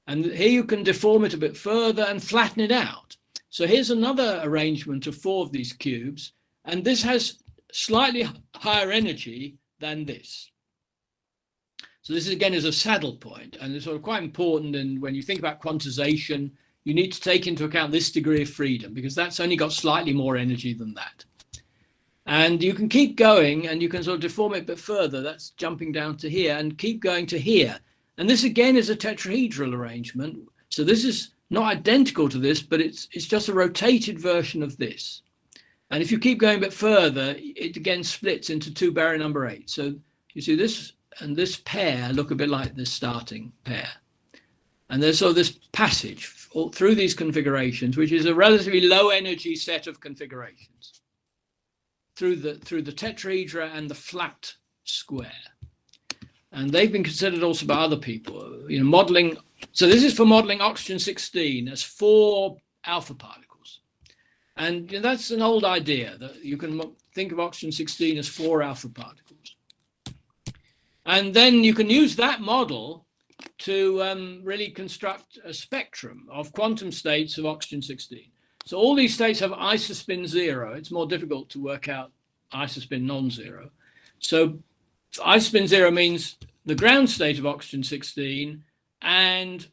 And here you can deform it a bit further and flatten it out. So here's another arrangement of 4 of these cubes, and this has slightly higher energy than this. So this again is a saddle point, and it's sort of quite important. And when you think about quantization, you need to take into account this degree of freedom, because that's only got slightly more energy than that. And you can keep going, and you can sort of deform it a bit further. That's jumping down to here, and keep going to here. And this again is a tetrahedral arrangement. So this is not identical to this, but it's just a rotated version of this. And if you keep going a bit further, it again splits into 2 baryon number 8. So you see this and this pair look a bit like this starting pair. And there's sort of this passage through these configurations, which is a relatively low energy set of configurations through the tetrahedra and the flat square. And they've been considered also by other people, modeling. So this is for modeling oxygen 16 as 4 alpha particles. And that's an old idea, that you can think of oxygen 16 as 4 alpha particles. And then you can use that model to really construct a spectrum of quantum states of oxygen 16. So all these states have isospin 0. It's more difficult to work out isospin non-zero. So isospin 0 means the ground state of oxygen 16 and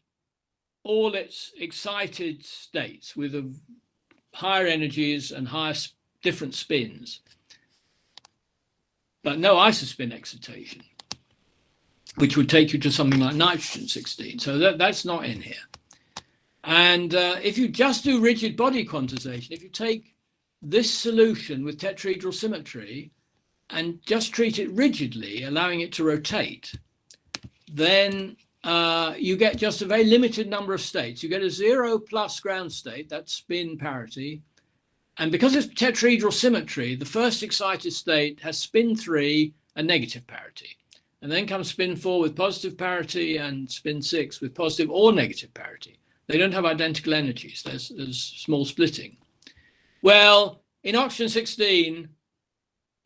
all its excited states with higher energies and higher different spins, but no isospin excitation, which would take you to something like nitrogen 16. So that's not in here. And if you just do rigid body quantization, if you take this solution with tetrahedral symmetry and just treat it rigidly, allowing it to rotate, then you get just a very limited number of states. You get a 0 plus ground state, that's spin parity. And because it's tetrahedral symmetry, the first excited state has spin 3 and negative parity. And then comes spin 4 with positive parity and spin 6 with positive or negative parity. They don't have identical energies. There's small splitting. Well, in oxygen 16,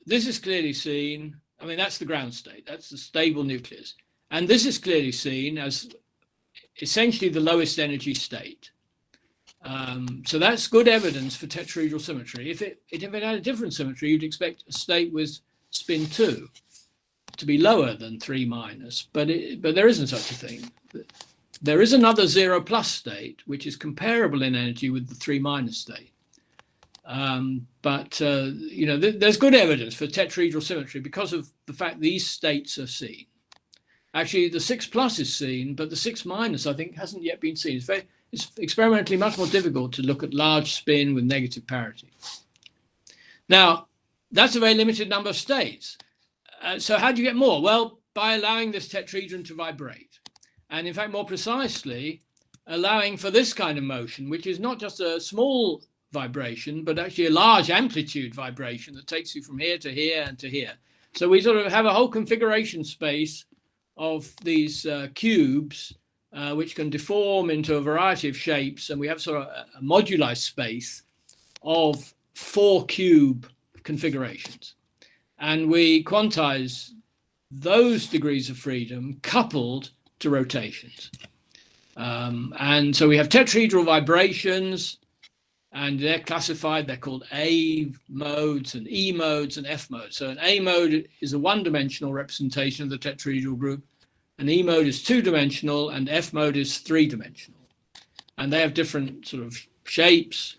this is clearly seen. I mean, that's the ground state. That's the stable nucleus. And this is clearly seen as essentially the lowest energy state. So that's good evidence for tetrahedral symmetry. If it had a different symmetry, you'd expect a state with spin 2 to be lower than 3 minus, but there isn't such a thing. There is another 0 plus state, which is comparable in energy with the 3 minus state. There's good evidence for tetrahedral symmetry because of the fact these states are seen. Actually, the 6 plus is seen, but the 6 minus, I think, hasn't yet been seen. It's experimentally much more difficult to look at large spin with negative parity. Now, that's a very limited number of states. So how do you get more? Well, by allowing this tetrahedron to vibrate. And in fact, more precisely, allowing for this kind of motion, which is not just a small vibration, but actually a large amplitude vibration that takes you from here to here and to here. So we sort of have a whole configuration space of these cubes, which can deform into a variety of shapes. And we have sort of a moduli space of 4 cube configurations. And we quantize those degrees of freedom coupled to rotations. And so we have tetrahedral vibrations, and they're classified. They're called A modes and E modes and F modes. So an A mode is a one-dimensional representation of the tetrahedral group. An E mode is 2-dimensional, and F mode is 3-dimensional. And they have different sort of shapes.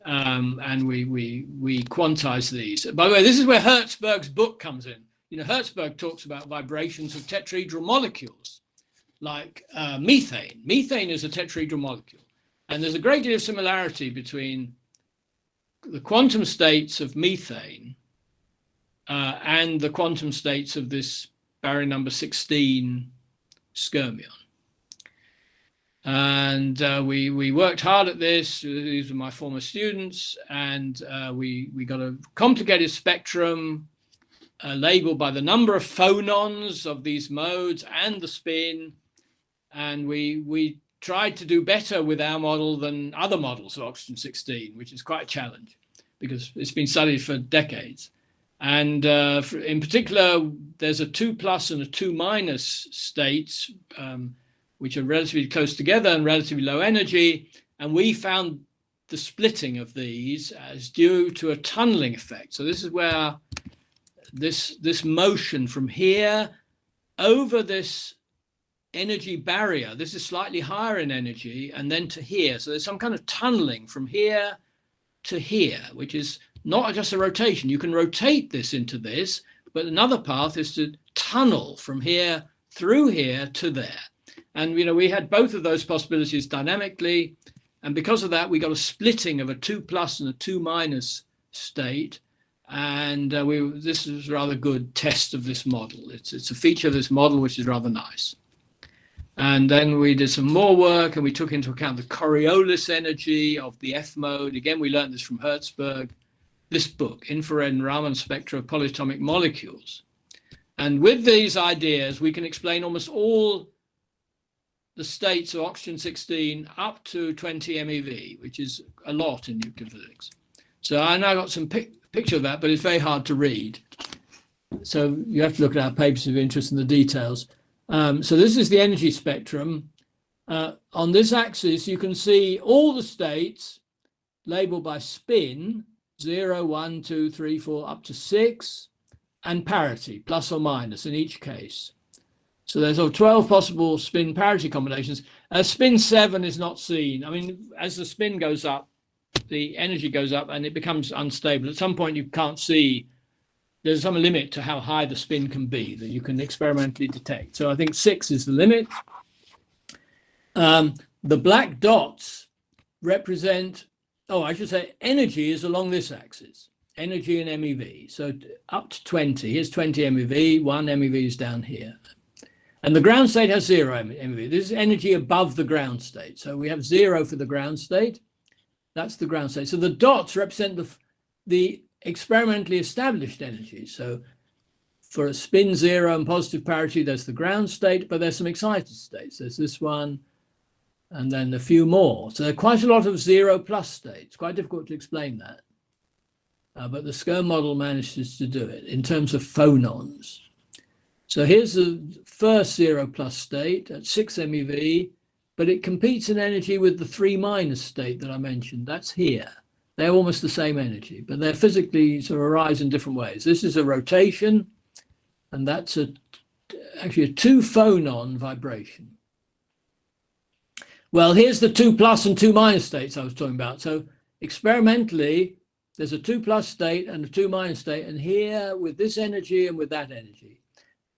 And we quantize these. By the way, this is where Hertzberg's book comes in. Hertzberg talks about vibrations of tetrahedral molecules, like methane. Methane is a tetrahedral molecule. And there's a great deal of similarity between quantum states of methane and the quantum states of this baryon number 16 Skyrmion. And we worked hard at this. These were my former students, and we got a complicated spectrum labeled by the number of phonons of these modes and the spin. And we tried to do better with our model than other models of oxygen-16, which is quite a challenge because it's been studied for decades. And in particular, there's a 2+ and a 2- states, which are relatively close together and relatively low energy. And we found the splitting of these as due to a tunneling effect. So this is where this motion from here over this energy barrier, this is slightly higher in energy, and then to here. So there's some kind of tunneling from here to here, which is not just a rotation. You can rotate this into this, but another path is to tunnel from here through here to there. And we had both of those possibilities dynamically, and because of that, we got a splitting of a 2+ and a 2- state. And this is a rather good test of this model. It's a feature of this model which is rather nice. And then we did some more work, and we took into account the Coriolis energy of the F mode. Again, we learned this from Hertzberg. This book, Infrared and Raman Spectra of Polyatomic Molecules. And with these ideas, we can explain almost all the states of oxygen-16 up to 20 MeV, which is a lot in nuclear physics. So I now got some picture of that, but it's very hard to read. So you have to look at our papers if you're interested in the details. So this is the energy spectrum. On this axis, you can see all the states labeled by spin, 0, 1, 2, 3, 4, up to 6, and parity, plus or minus in each case. So there's 12 possible spin parity combinations. Spin 7 is not seen. I mean, as the spin goes up, the energy goes up and it becomes unstable. At some point, you can't see. There's some limit to how high the spin can be that you can experimentally detect. So I think 6 is the limit. The black dots represent, I should say energy is along this axis, energy and MeV. So up to 20, here's 20 MeV, 1 MeV is down here. And the ground state has 0 MeV. This is energy above the ground state. So we have 0 for the ground state. That's the ground state. So the dots represent the experimentally established energy. So for a spin 0 and positive parity, there's the ground state, but there's some excited states. There's this one, and then a few more. So there are quite a lot of 0+ states. Quite difficult to explain that. But the Skyrme model manages to do it in terms of phonons. So here's the first 0+ state at 6 MeV, but it competes in energy with the 3- state that I mentioned. That's here. They're almost the same energy, but they're physically sort of arise in different ways. This is a rotation, and that's actually a 2-phonon vibration. Well, here's the 2+ and 2- states I was talking about. So experimentally, there's a 2+ state and a 2- state, and here with this energy and with that energy.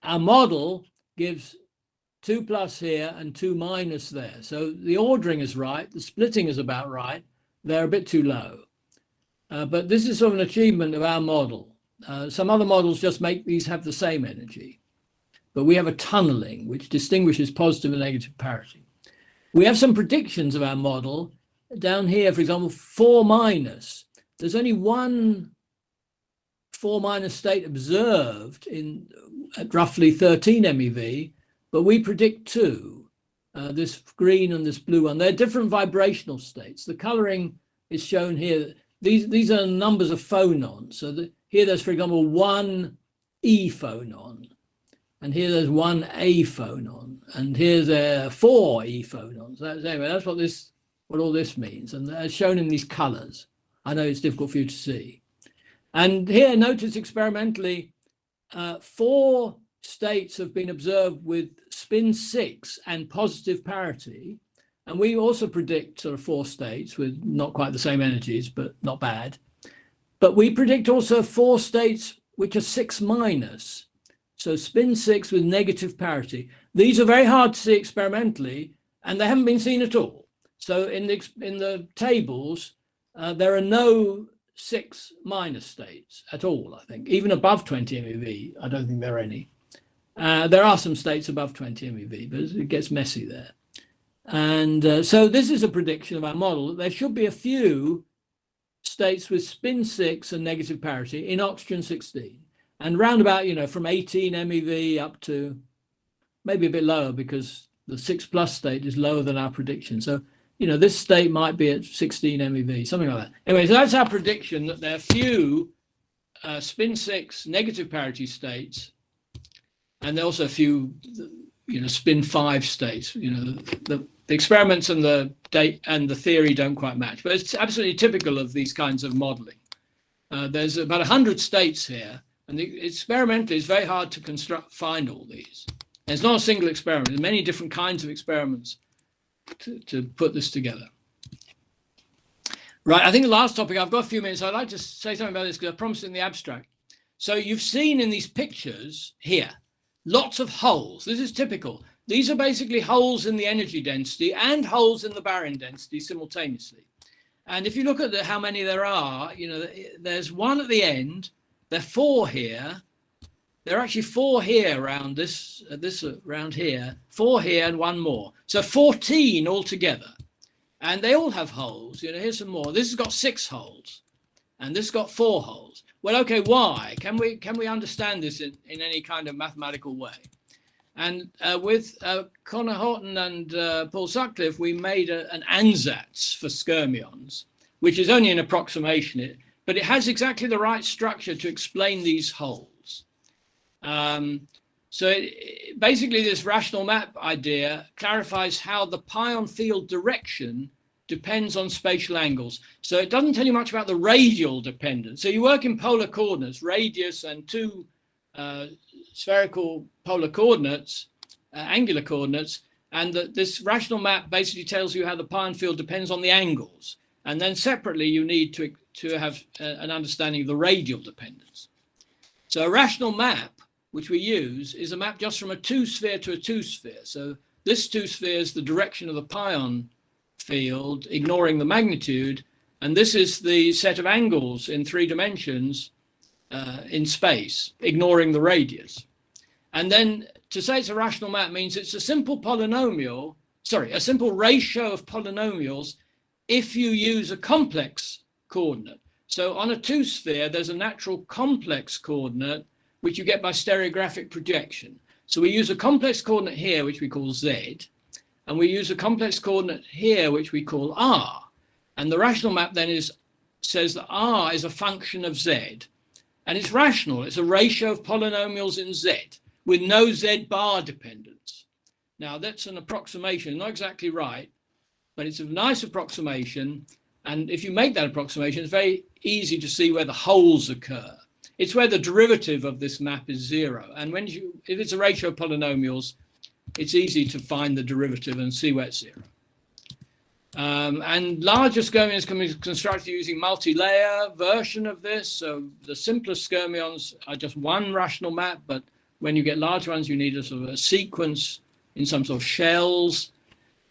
Our model gives 2+ here and 2- there. So the ordering is right, the splitting is about right. They're a bit too low. But this is sort of an achievement of our model. Some other models just make these have the same energy. But we have a tunneling, which distinguishes positive and negative parity. We have some predictions of our model. Down here, for example, 4-. There's only one 4- state observed at roughly 13 MeV, but we predict 2. This green and this blue one. They're different vibrational states. The coloring is shown here. These are numbers of phonons. So here there's, for example, 1 E phonon, and here there's 1 A phonon, and here's 4 E phonons. Anyway, that's what all this means, and as shown in these colors. I know it's difficult for you to see. And here, notice experimentally, 4 states have been observed with spin 6 and positive parity. And we also predict sort of 4 states with not quite the same energies, but not bad. But we predict also 4 states which are 6-. So spin 6 with negative parity. These are very hard to see experimentally, and they haven't been seen at all. So in the tables, there are no 6 minor states at all, I think. Even above 20 MeV, I don't think there are any. There are some states above 20 MeV, but it gets messy there. And so this is a prediction of our model. There should be a few states with spin 6 and negative parity in oxygen 16. And round about, you know, from 18 MeV up to maybe a bit lower, because the 6+ state is lower than our prediction. So, you know, this state might be at 16 MeV, something like that. Anyway, so that's our prediction, that there are few spin 6 negative parity states, and there are also a few, you know, spin 5 states. You know, the experiments and the date and the theory don't quite match, but it's absolutely typical of these kinds of modeling. There's about 100 states here, and experimentally it's very hard to find all these. There's not a single experiment. There's many different kinds of experiments to put this together. Right, I think the last topic, I've got a few minutes. I'd like to say something about this because I promised in the abstract. So you've seen in these pictures here, lots of holes. This is typical. These are basically holes in the energy density and holes in the baryon density simultaneously. And if you look at how many there are, you know, there's one at the end, there are 4 here. There are actually 4 here around this around here, 4 here and 1 more. So 14 altogether. And they all have holes. You know, here's some more. This has got 6 holes, and this has got 4 holes. Well, okay, why? Can we understand this in any kind of mathematical way? And with Connor Horton and Paul Sutcliffe, we made an ansatz for Skyrmions, which is only an approximation, but it has exactly the right structure to explain these holes. So basically this rational map idea clarifies how the pion field direction depends on spatial angles. So it doesn't tell you much about the radial dependence. So you work in polar coordinates, radius and 2 spherical polar coordinates, angular coordinates, and this rational map basically tells you how the pion field depends on the angles. And then separately, you need to have an understanding of the radial dependence. So a rational map, which we use, is a map just from a 2-sphere to a 2-sphere. So this 2-sphere is the direction of the pion field, ignoring the magnitude. And this is the set of angles in 3 dimensions in space, ignoring the radius. And then to say it's a rational map means it's a simple polynomial, a simple ratio of polynomials if you use a complex coordinate. So on a 2-sphere, there's a natural complex coordinate, which you get by stereographic projection. So we use a complex coordinate here, which we call Z, and we use a complex coordinate here, which we call R. And the rational map then says that R is a function of Z, and it's rational. It's a ratio of polynomials in Z with no Z bar dependence. Now that's an approximation, not exactly right, but it's a nice approximation. And if you make that approximation, it's very easy to see where the holes occur. It's where the derivative of this map is 0. And if it's a ratio of polynomials, it's easy to find the derivative and see where it's 0. And larger Skyrmions can be constructed using multi-layer version of this. So the simplest Skyrmions are just one rational map, but when you get large ones, you need a sort of a sequence in some sort of shells,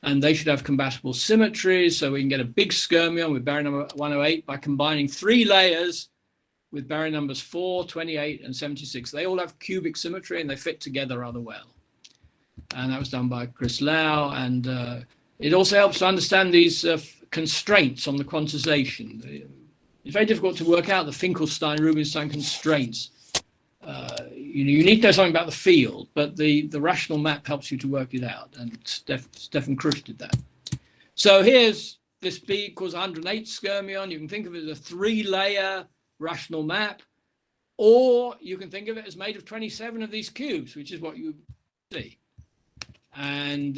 and they should have compatible symmetries. So we can get a big Skyrmion with baryon number 108 by combining 3 layers with baryon numbers 4, 28, and 76. They all have cubic symmetry and they fit together rather well. And that was done by Chris Lau. And it also helps to understand these constraints on the quantization. It's very difficult to work out the Finkelstein-Rubinstein constraints. You need to know something about the field, but the rational map helps you to work it out. And Stefan Krusch did that. So here's this B equals 108 Skyrmion. You can think of it as a 3-layer rational map, or you can think of it as made of 27 of these cubes, which is what you see. And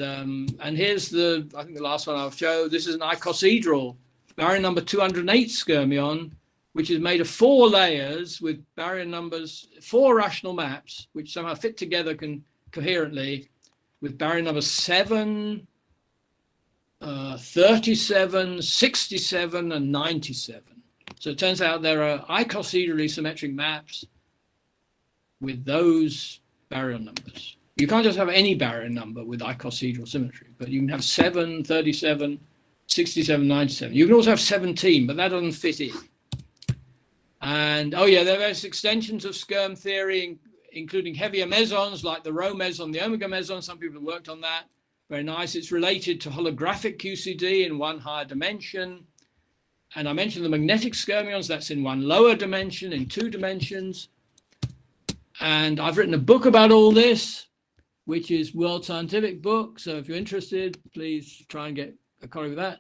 here's I think the last one I'll show. This is an icosahedral baryon number 208 Skyrmion, which is made of 4 layers with baryon numbers, 4 rational maps, which somehow fit together coherently with baryon numbers 7, 37, 67, and 97. So it turns out there are icosahedrally symmetric maps with those baryon numbers. You can't just have any baryon number with icosahedral symmetry, but you can have 7, 37, 67, 97. You can also have 17, but that doesn't fit in. And oh yeah, there are various extensions of Skyrm theory, including heavier mesons like the rho meson, the omega meson. Some people have worked on that. Very nice. It's related to holographic QCD in one higher dimension. And I mentioned the magnetic Skyrmions, that's in one lower dimension, in 2 dimensions. And I've written a book about all this, which is World Scientific Book. So if you're interested, please try and get a copy of that.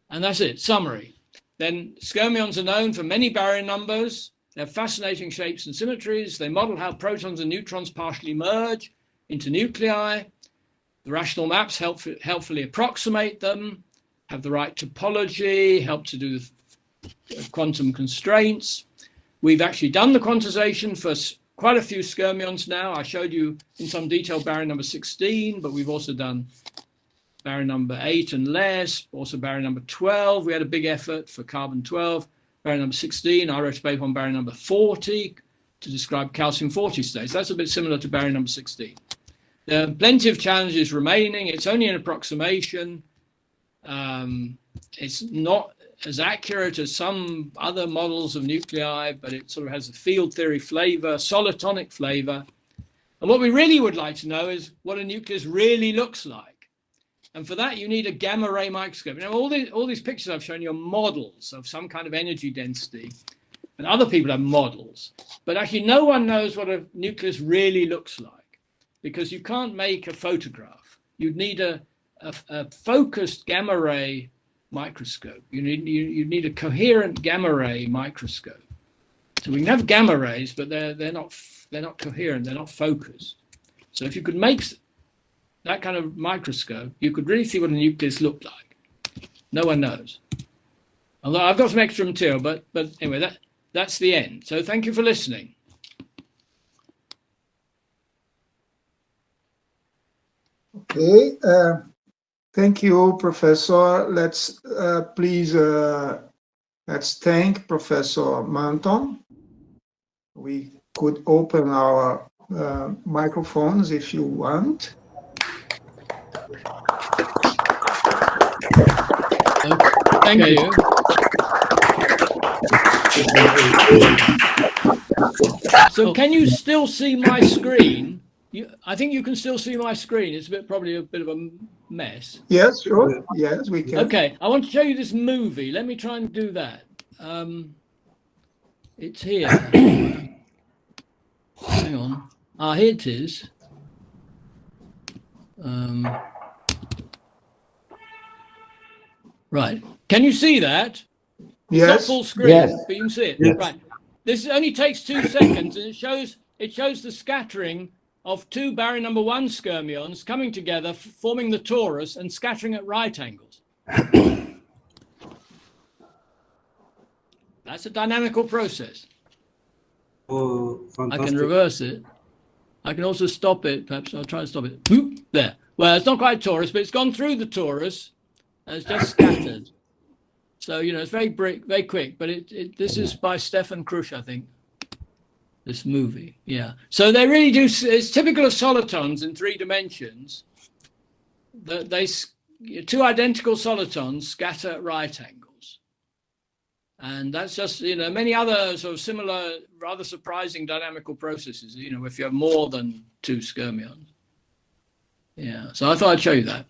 And that's it, summary. Then Skyrmions are known for many baryon numbers. They have fascinating shapes and symmetries. They model how protons and neutrons partially merge into nuclei. The rational maps helpfully approximate them, have the right topology, help to do the quantum constraints. We've actually done the quantization for quite a few Skyrmions now. I showed you in some detail baryon number 16, but we've also done baryon number 8 and less, also baryon number 12. We had a big effort for carbon 12. Baryon number 16, I wrote a paper on baryon number 40 to describe calcium 40 states. That's a bit similar to baryon number 16. There are plenty of challenges remaining. It's only an approximation. It's not as accurate as some other models of nuclei, but it sort of has a field theory flavor, solitonic flavor. And what we really would like to know is what a nucleus really looks like. And for that, you need a gamma ray microscope. Now, all these pictures I've shown you are models of some kind of energy density, and other people have models. But actually, no one knows what a nucleus really looks like, because you can't make a photograph. You'd need a focused gamma ray microscope. You need a coherent gamma ray microscope. So we can have gamma rays, but they're not coherent. They're not focused. So if you could make that kind of microscope, you could really see what a nucleus looked like. No one knows. Although I've got some extra material, but anyway, that's the end. So thank you for listening. Okay. Thank you, Professor. Let's thank Professor Manton. We could open our microphones if you want. Thank you. So can you still see my screen? I think you can still see my screen. It's probably a bit of a mess. Yes, sure. Yes, we can. Okay, I want to show you this movie. Let me try and do that. It's here. Hang on. Here it is. Right. Can you see that? Yes. It's not full screen, Yes. but you can see it. Yes. Right. This only takes 2 seconds, and it shows the scattering of 2 baryon number 1 Skyrmions coming together, forming the torus and scattering at right angles. That's a dynamical process. Oh, I fantastic. can reverse it. I can also stop it. Perhaps I'll try and stop it. Boop, there. Well, it's not quite torus, but it's gone through the torus and it's just scattered. So, it's very quick, but this is by Stefan Krusch, I think. This movie, yeah. So they really do. It's typical of solitons in 3 dimensions. That 2 identical solitons scatter at right angles, and that's just many other sort of similar, rather surprising dynamical processes. If you have more than 2 Skyrmions. Yeah. So I thought I'd show you that.